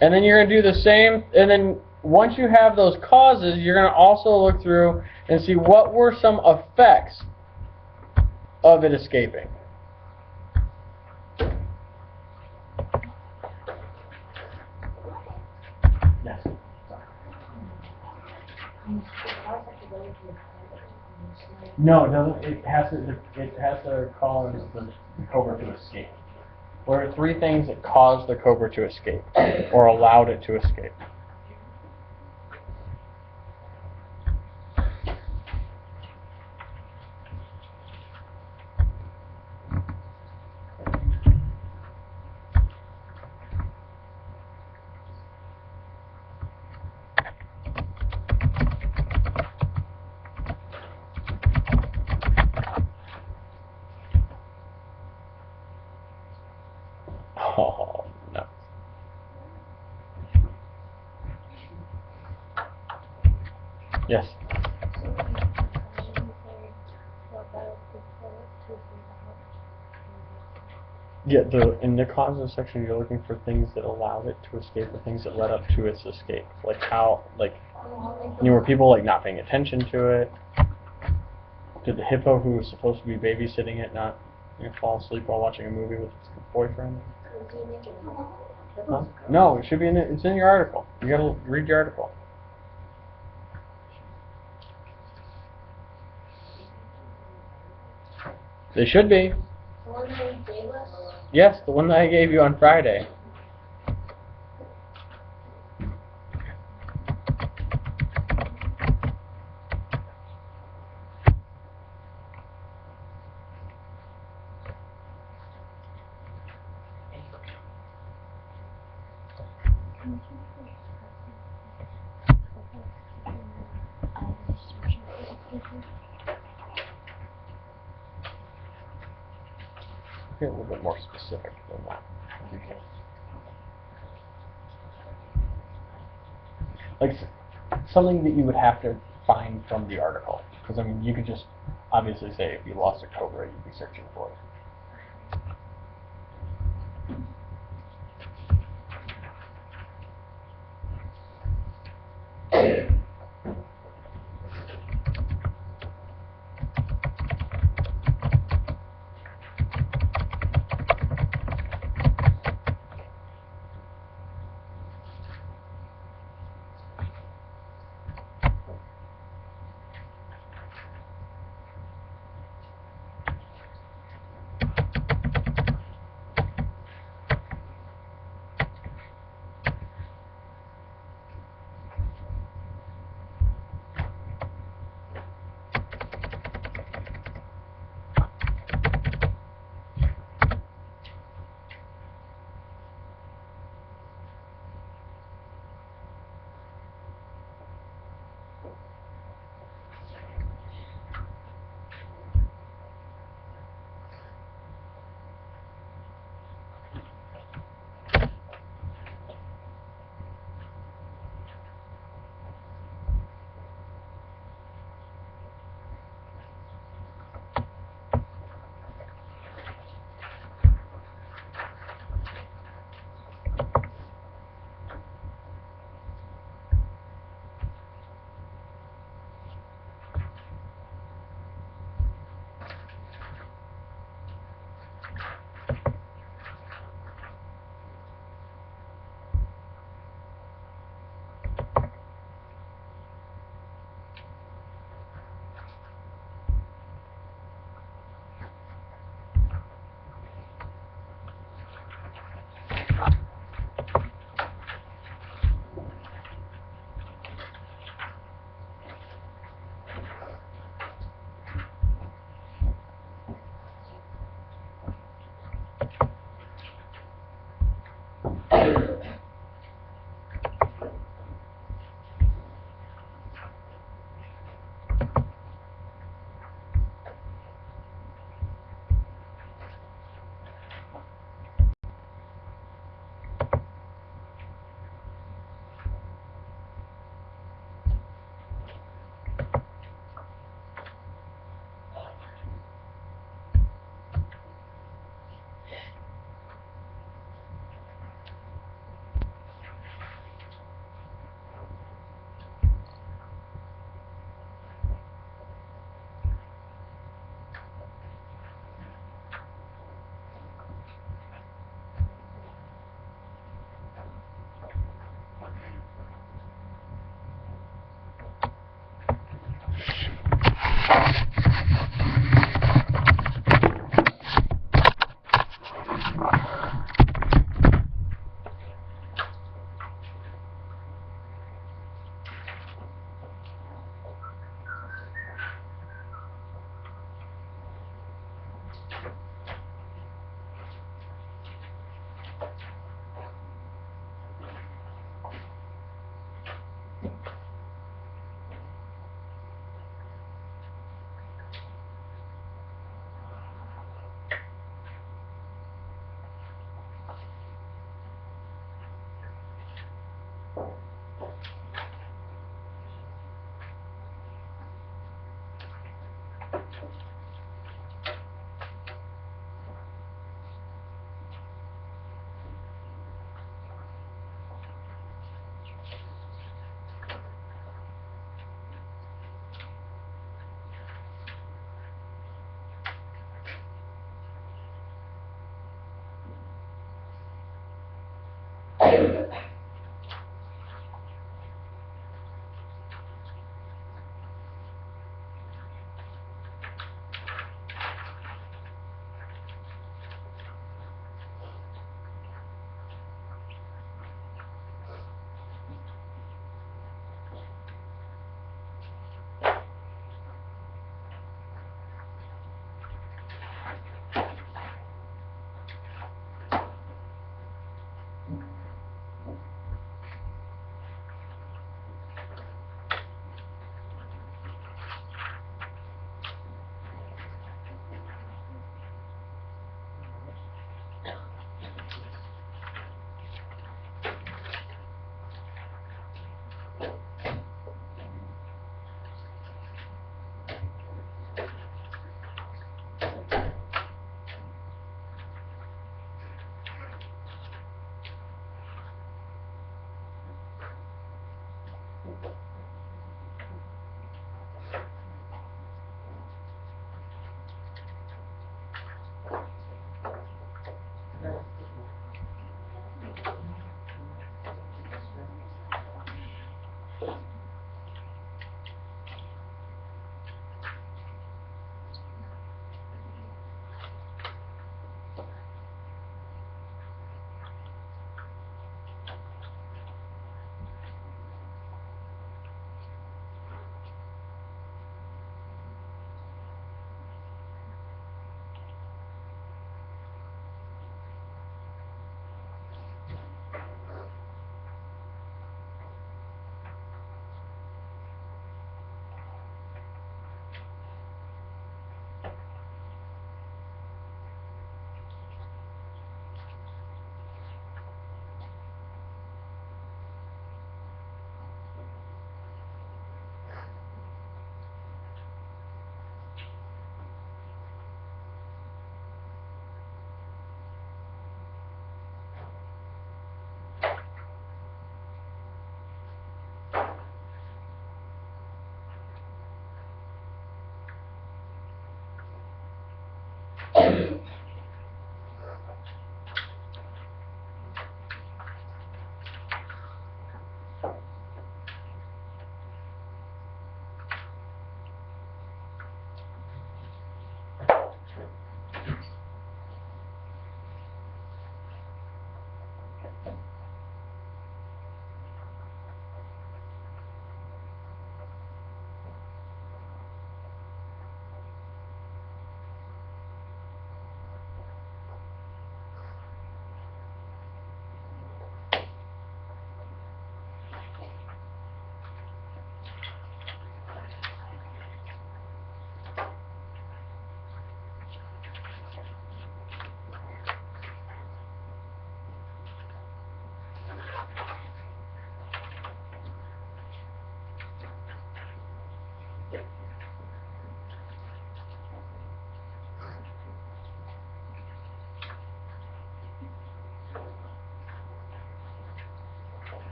And then you're going to do the same, and then once you have those causes, you're going to also look through and see what were some effects of it escaping. Yes. No, it doesn't. It has to cause the cobra to escape. What are 3 things that caused the cobra to escape, or allowed it to escape? Oh, no. Yes. Yeah, in the causes section, you're looking for things that allowed it to escape, or things that led up to its escape. Like how, were people not paying attention to it? Did the hippo who was supposed to be babysitting it not fall asleep while watching a movie with its boyfriend? Huh? No, it should be it's in your article. You gotta read your article. They should be. The one that you gave us? Yes, the one that I gave you on Friday. Get a little bit more specific than that. You can. Something that you would have to find from the article. Because, you could just obviously say if you lost a cobra, you'd be searching for it.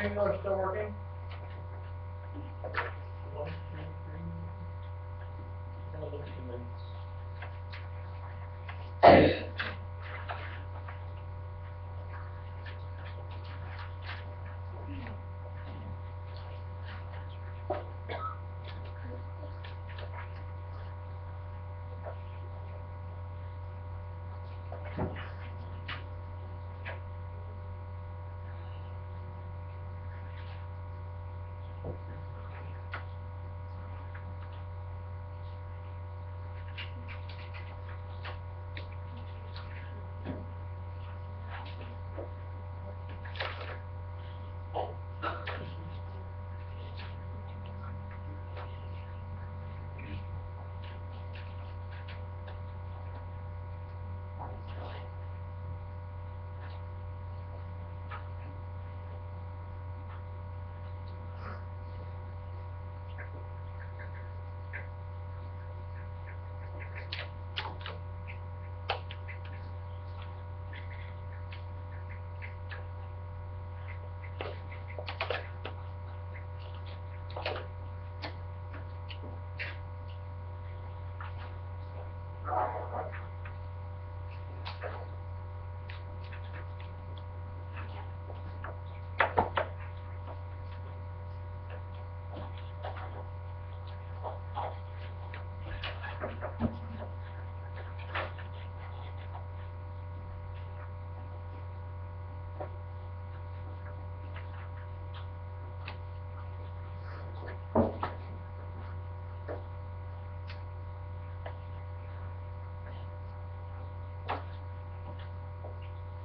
triangular still working? 1, 2, 3. Gotta look at the minutes.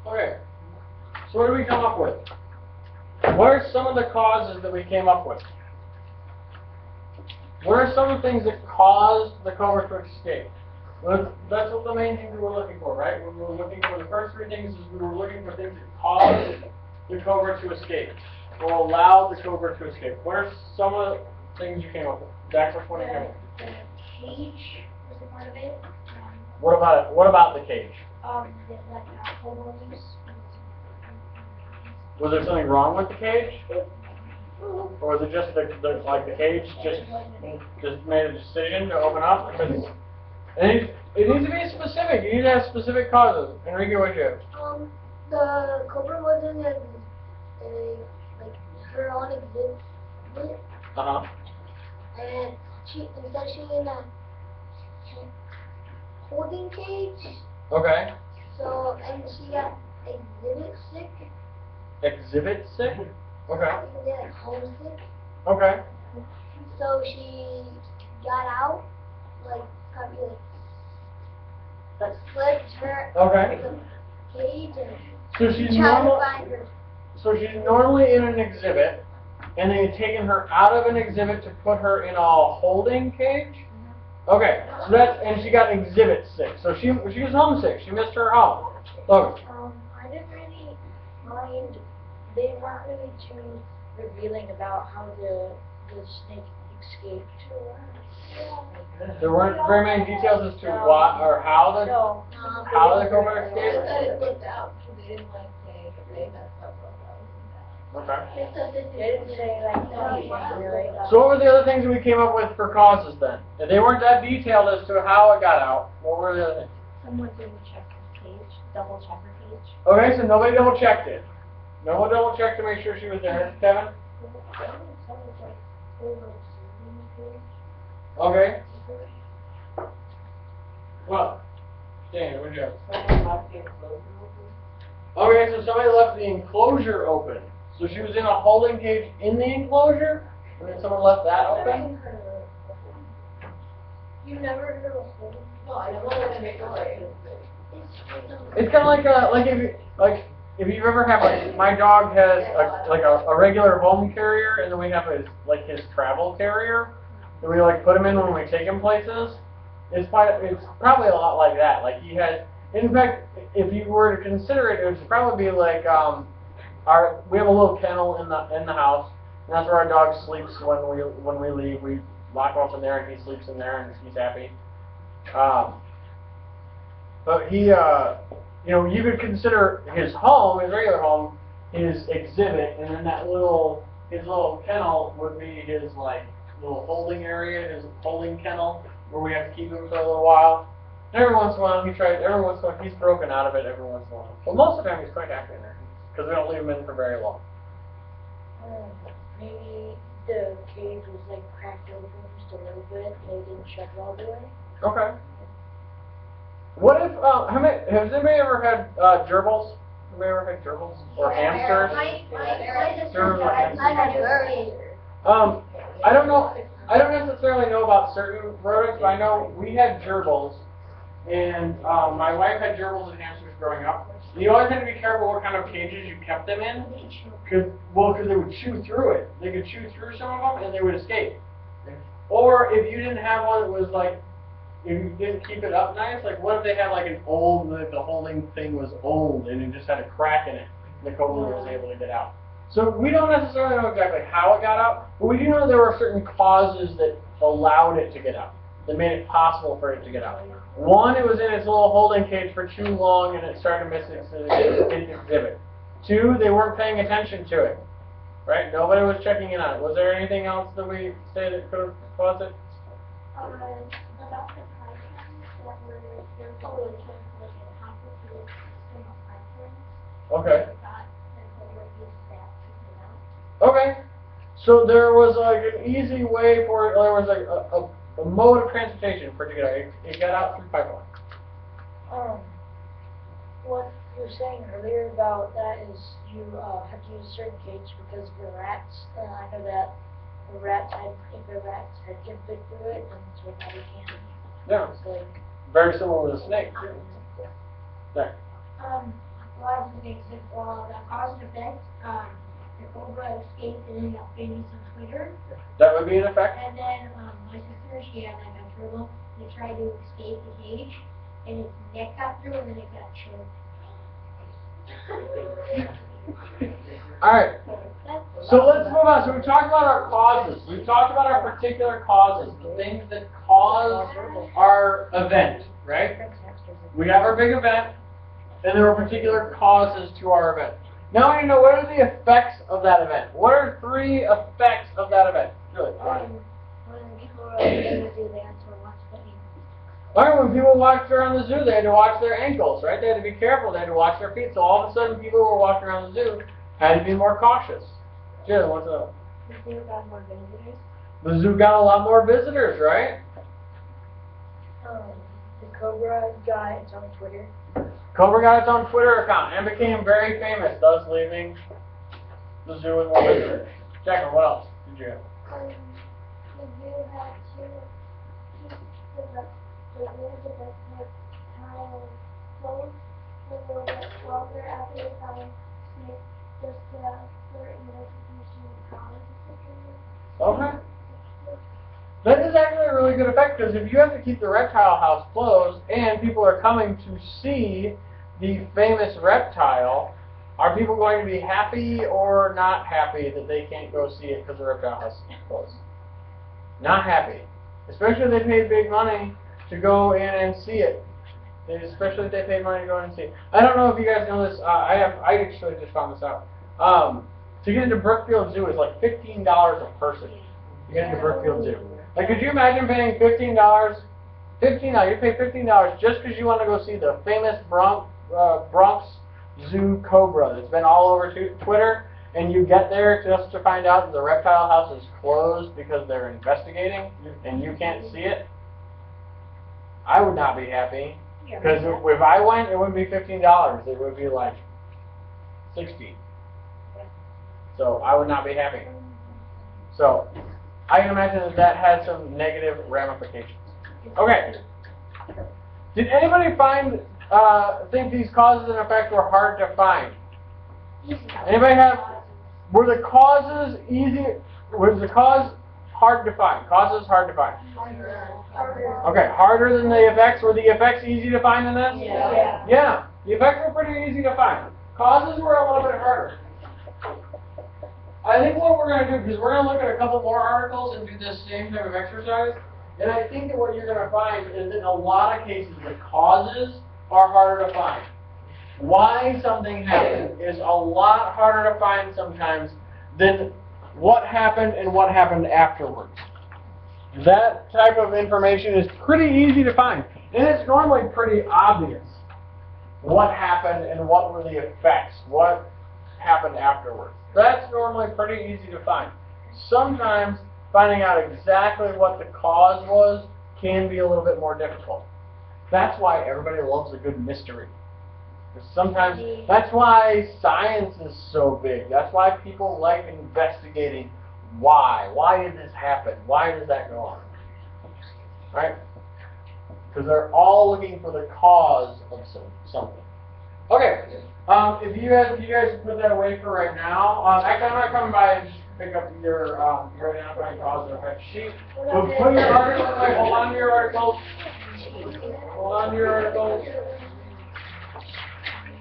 Okay, so what did we come up with? What are some of the causes that we came up with? What are some of the things that caused the cobra to escape? Well, that's what the main thing we were looking for, right? We were looking for the first three things is we were looking for things that caused the cobra to escape, or allowed the cobra to escape. What are some of the things you came up with? Zach, which one you came up with? The cage was a part of it. What about it? What about the cage? Like homeowners. Was there something wrong with the cage? Or was it just the cage just made a decision to open up? Because it needs to be specific. You need to have specific causes. Enrique, what you have? The cobra wasn't like her own exhibit, Uh-huh. and instead she in a holding cage. Okay. So and she got exhibit sick. Exhibit sick? Okay. You can get like homesick. Okay. So she got out, like probably like slipped her Okay. the cage and So she's tried to normal. find her. So she's normally in an exhibit, and then you've taken her out of an exhibit to put her in a holding cage. Okay. So and she got exhibit sick. So she was homesick. She missed her home. Okay. I didn't really mind. They weren't really too revealing about how the snake escaped. There weren't very many details as to what or how the So cobra escaped. Okay. they didn't say like anything really. So what were the other things we came up with for causes then? If they weren't that detailed as to how it got out, what were the other things? Someone didn't check her cage, double check her cage. Okay, so nobody double checked it. No one double checked to make sure she was there. Kevin? Okay. What? Dan, what'd you have? Okay, so somebody left the enclosure open. So she was in a holding cage in the enclosure, and then someone left that open? You never heard of a holding? It's kind of like if you've ever had like my dog has a regular home carrier, and then we have his travel carrier that we like put him in when we take him places. It's probably a lot like that. Like he has. In fact, if you were to consider it, it would probably be like we have a little kennel in the house, and that's where our dog sleeps when we leave. We lock him up in there, and he sleeps in there, and he's happy. But he, you could consider his home, his regular home, his exhibit, and then his little kennel would be his like little holding area, his holding kennel, where we have to keep him for a little while. And every once in a while he's broken out of it every once in a while. But most of the time he's quite happy in there, because we don't leave him in for very long. Maybe the cage was like cracked open just a little bit, they didn't shut it all the way. Okay. What if, has anybody ever had gerbils? Anybody ever had gerbils? Or hamsters? I don't know, I don't necessarily know about certain rodents, but I know we had gerbils, and my wife had gerbils and hamsters growing up. You always had to be careful what kind of cages you kept them in, because they would chew through it. They could chew through some of them and they would escape. Or if you didn't have one that was like, if you didn't keep it up nice, like what if they had like an old, like the holding thing was old and it just had a crack in it, and the cobra was able to get out. So we don't necessarily know exactly how it got out, but we do know there were certain causes that allowed it to get out, that made it possible for it to get out. One, it was in its little holding cage for too long and it started missing its exhibit. Two, they weren't paying attention to it, right? Nobody was checking in on it. Was there anything else that we say that could have caused it? About the pythons that were there for like a complicated system of pythons. Okay. That were used that to get out. Okay. So there was like an easy way for it, there was like a mode of transportation for it to get out. It got out through pipeline. What you were saying earlier about that is you have to use a certain cage because of the rats. I know that if a rat's head can fit through it, then it's what they can. Yeah. It's like, Very similar to the snake. There. Well, I was going to say, well, that cause and effect, the cobra escaped and ended up famous on Twitter. That would be an effect? And then, my sister, she had like a turtle that tried to escape the cage, and its neck got through, and then it got choked. Alright. So let's move on. So we've talked about our causes. We've talked about our particular causes, the things that cause our event, right? We have our big event, and there are particular causes to our event. Now I need to know, what are the effects of that event? What are 3 effects of that event? Really? When people are in the zoo, they have to watch the animals. Alright, when people walked around the zoo, they had to watch their ankles, right? They had to be careful. They had to watch their feet. So all of a sudden, people who were walking around the zoo had to be more cautious. Jill, what's up? The zoo got more visitors. The zoo got a lot more visitors, right? the Cobra got its own Twitter. Cobra got its own Twitter account and became very famous, thus leaving the zoo with more visitors. Jacqueline, what else did you have? The zoo had to keep the reptile closed for a little bit longer after they found Snake, just for investigation and college. Okay. That is actually a really good effect, because if you have to keep the reptile house closed and people are coming to see the famous reptile, are people going to be happy or not happy that they can't go see it because the reptile house is closed? Not happy. Especially if they paid big money to go in and see it. Especially if they paid money to go in and see it. I don't know if you guys know this. I actually just found this out. To get into Brookfield Zoo is like $15 a person. To get into Brookfield Zoo. Like, could you imagine paying $15? $15. You pay $15 just because you want to go see the famous Bronx Zoo cobra that's been all over Twitter, and you get there just to find out that the reptile house is closed because they're investigating, and you can't see it. I would not be happy, because if I went, it wouldn't be $15. It would be like $60. So I would not be happy. So I can imagine that that had some negative ramifications. Okay. Did anybody think these causes and effects were hard to find? Anybody were the causes easy, was the cause hard to find? Causes hard to find? Okay, harder than the effects? Were the effects easy to find in this? Yeah. Yeah, the effects were pretty easy to find. Causes were a little bit harder. I think what we're going to do, because we're going to look at a couple more articles and do this same type of exercise, and I think that what you're going to find is that in a lot of cases the causes are harder to find. why something happened is a lot harder to find sometimes than what happened and what happened afterwards. That type of information is pretty easy to find, and it's normally pretty obvious what happened and what were the effects, what happened afterwards. That's normally pretty easy to find. Sometimes finding out exactly what the cause was can be a little bit more difficult. That's why everybody loves a good mystery. Because sometimes, that's why science is so big. That's why people like investigating why. Why did this happen? Why does that go on? Right? Because they're all looking for the cause of something. Okay, if you guys put that away for right now, actually I'm not coming by and just pick up your identifying cause and effect sheet. So put your articles away, hold on to your articles. Hold on to your articles.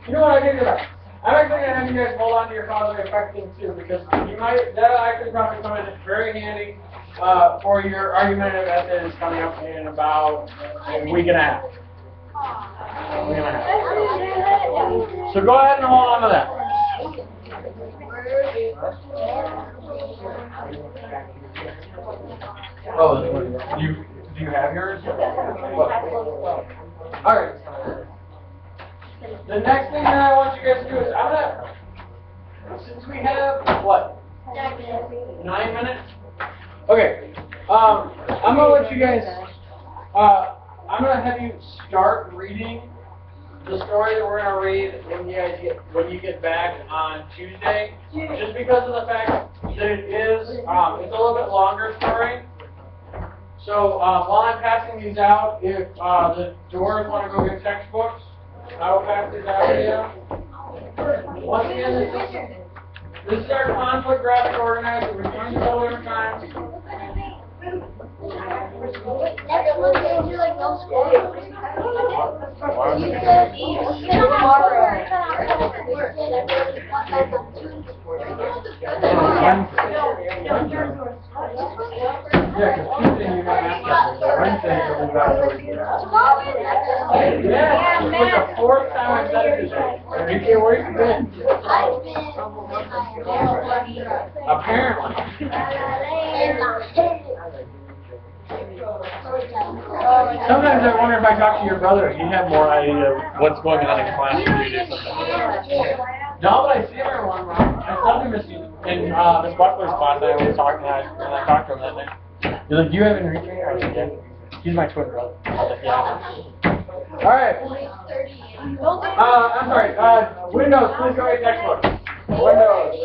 You know what, I did that. I'm actually going to have you guys hold on to your cause and effect thing too, because that'll actually probably come in very handy for your argumentative essays coming up in about a week and a half. So go ahead and hold on to that. Oh, do you have yours? All right. The next thing that I want you guys to do is since we have what? 9 minutes. Okay. I'm gonna let you guys. I'm gonna have you start reading the story that we're gonna read when you get back on Tuesday. Just because of the fact that it's a little bit longer story. So while I'm passing these out, if the doors want to go get textbooks, I will pass these out to you. Once again, this is our conflict graphic organizer. We're doing this all different times. That's one thing you like no school. You Yeah, because Tuesday you got math. Wednesday you'll be back. Yeah, it's like the fourth time I've said it today. Enrique, where you been? Apparently. Sometimes I wonder if I talk to your brother, he'd have more idea of what's going on in class than you do sometimes. No, but I see everyone. I saw him in Miss Buckler's class. I always talk, and I talked to him that day. He's like, "Do you have Enrique?" I was like, "Yeah." He's my twin brother. I was like, "Yeah." All right. I'm sorry. Windows, please go get textbook. Windows.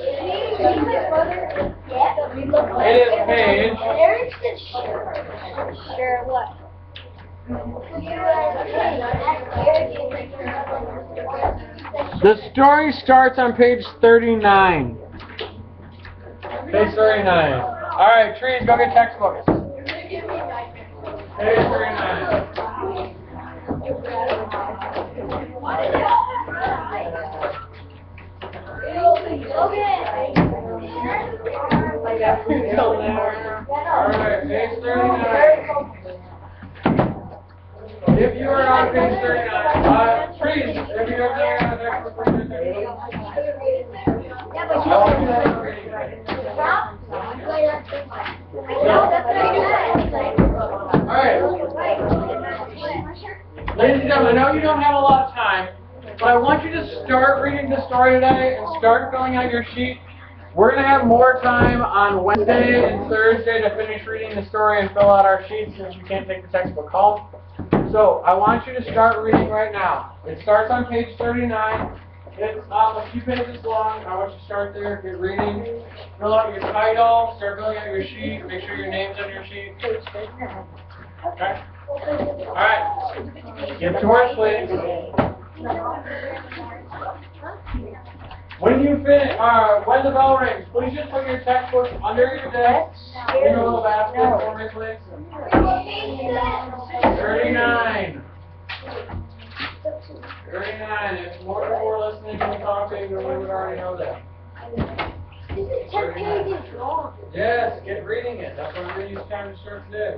It is page. Sure, what? The story starts on page 39. Page 39. All right, trees, go get textbooks. Page 39. All right, page 39. If you are on page 39, trees, if you have there on the textbook for page 39. Ladies and gentlemen, I know you don't have a lot of time, but I want you to start reading the story today and start filling out your sheet. We're going to have more time on Wednesday and Thursday to finish reading the story and fill out our sheets since you can't take the textbook home. So I want you to start reading right now. It starts on page 39. It's a few pages long. I want you to start there, get reading, fill out your title, start filling out your sheet, make sure your name's on your sheet. Okay? Alright. Get to work, please. When you finish, when the bell rings, please just put your textbook under your desk in a little basket for me, please. 39. 39. If more people were listening and talking, then we would already know that. This is 10 pages long. Yes, get reading it. That's what I'm going to use time to start today.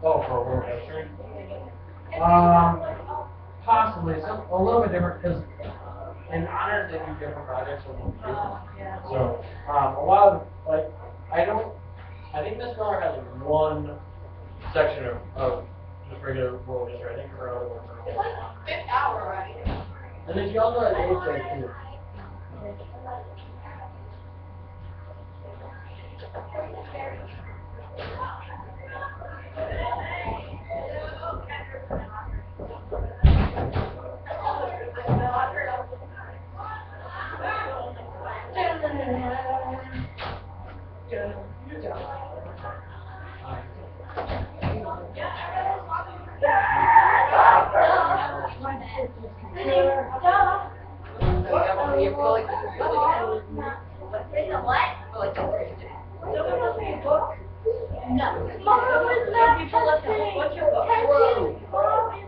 Oh, for world history? Possibly, a little bit different, because in honors they do different projects than what we do. So, a lot of, like, I think Miss Miller has one section of just regular world history. I think her other ones are all. Fifth hour, right? And then she also has eighth grade too. Mom is not testing. What's your book? Testing. Mom is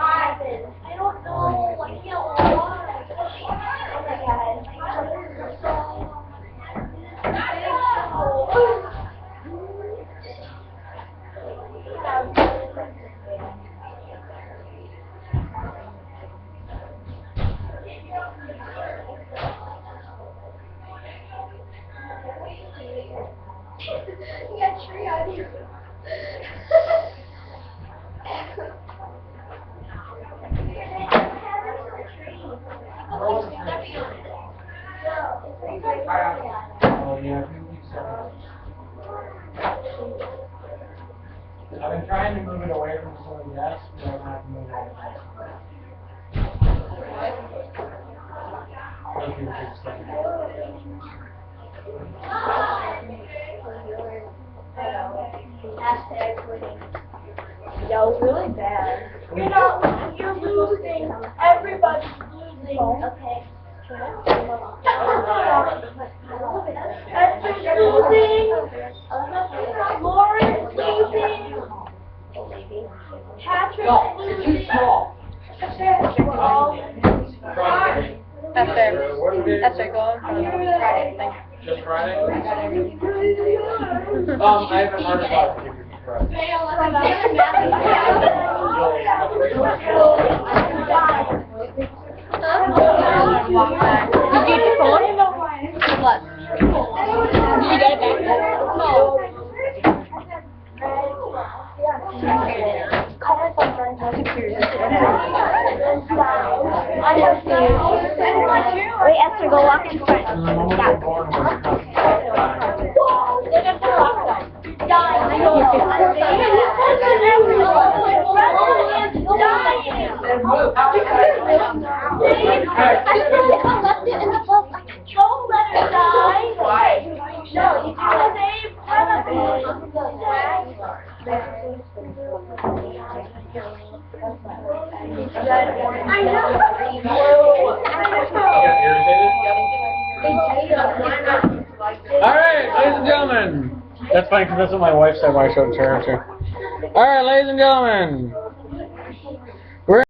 I don't know. I can't watch. Oh my God. Yeah, tree on you. Oh, yeah. I've been trying to move it away from the soil, yes, but I don't have to move it away. Those people take stuff. That was really bad. You know, you're losing. Everybody's losing. Okay. Esther's losing. Lauren's losing. Patrick's losing. Esther, go on from Friday. Thank you. Just Friday? I haven't heard about it. Did you get your phone? What? Did you get it back? No. Wait, Esther, go walk in front. Don't let her die. Why? No, you can't save I know. All right, ladies and gentlemen. That's funny because that's what my wife said when I showed it to her too. All right, ladies and gentlemen.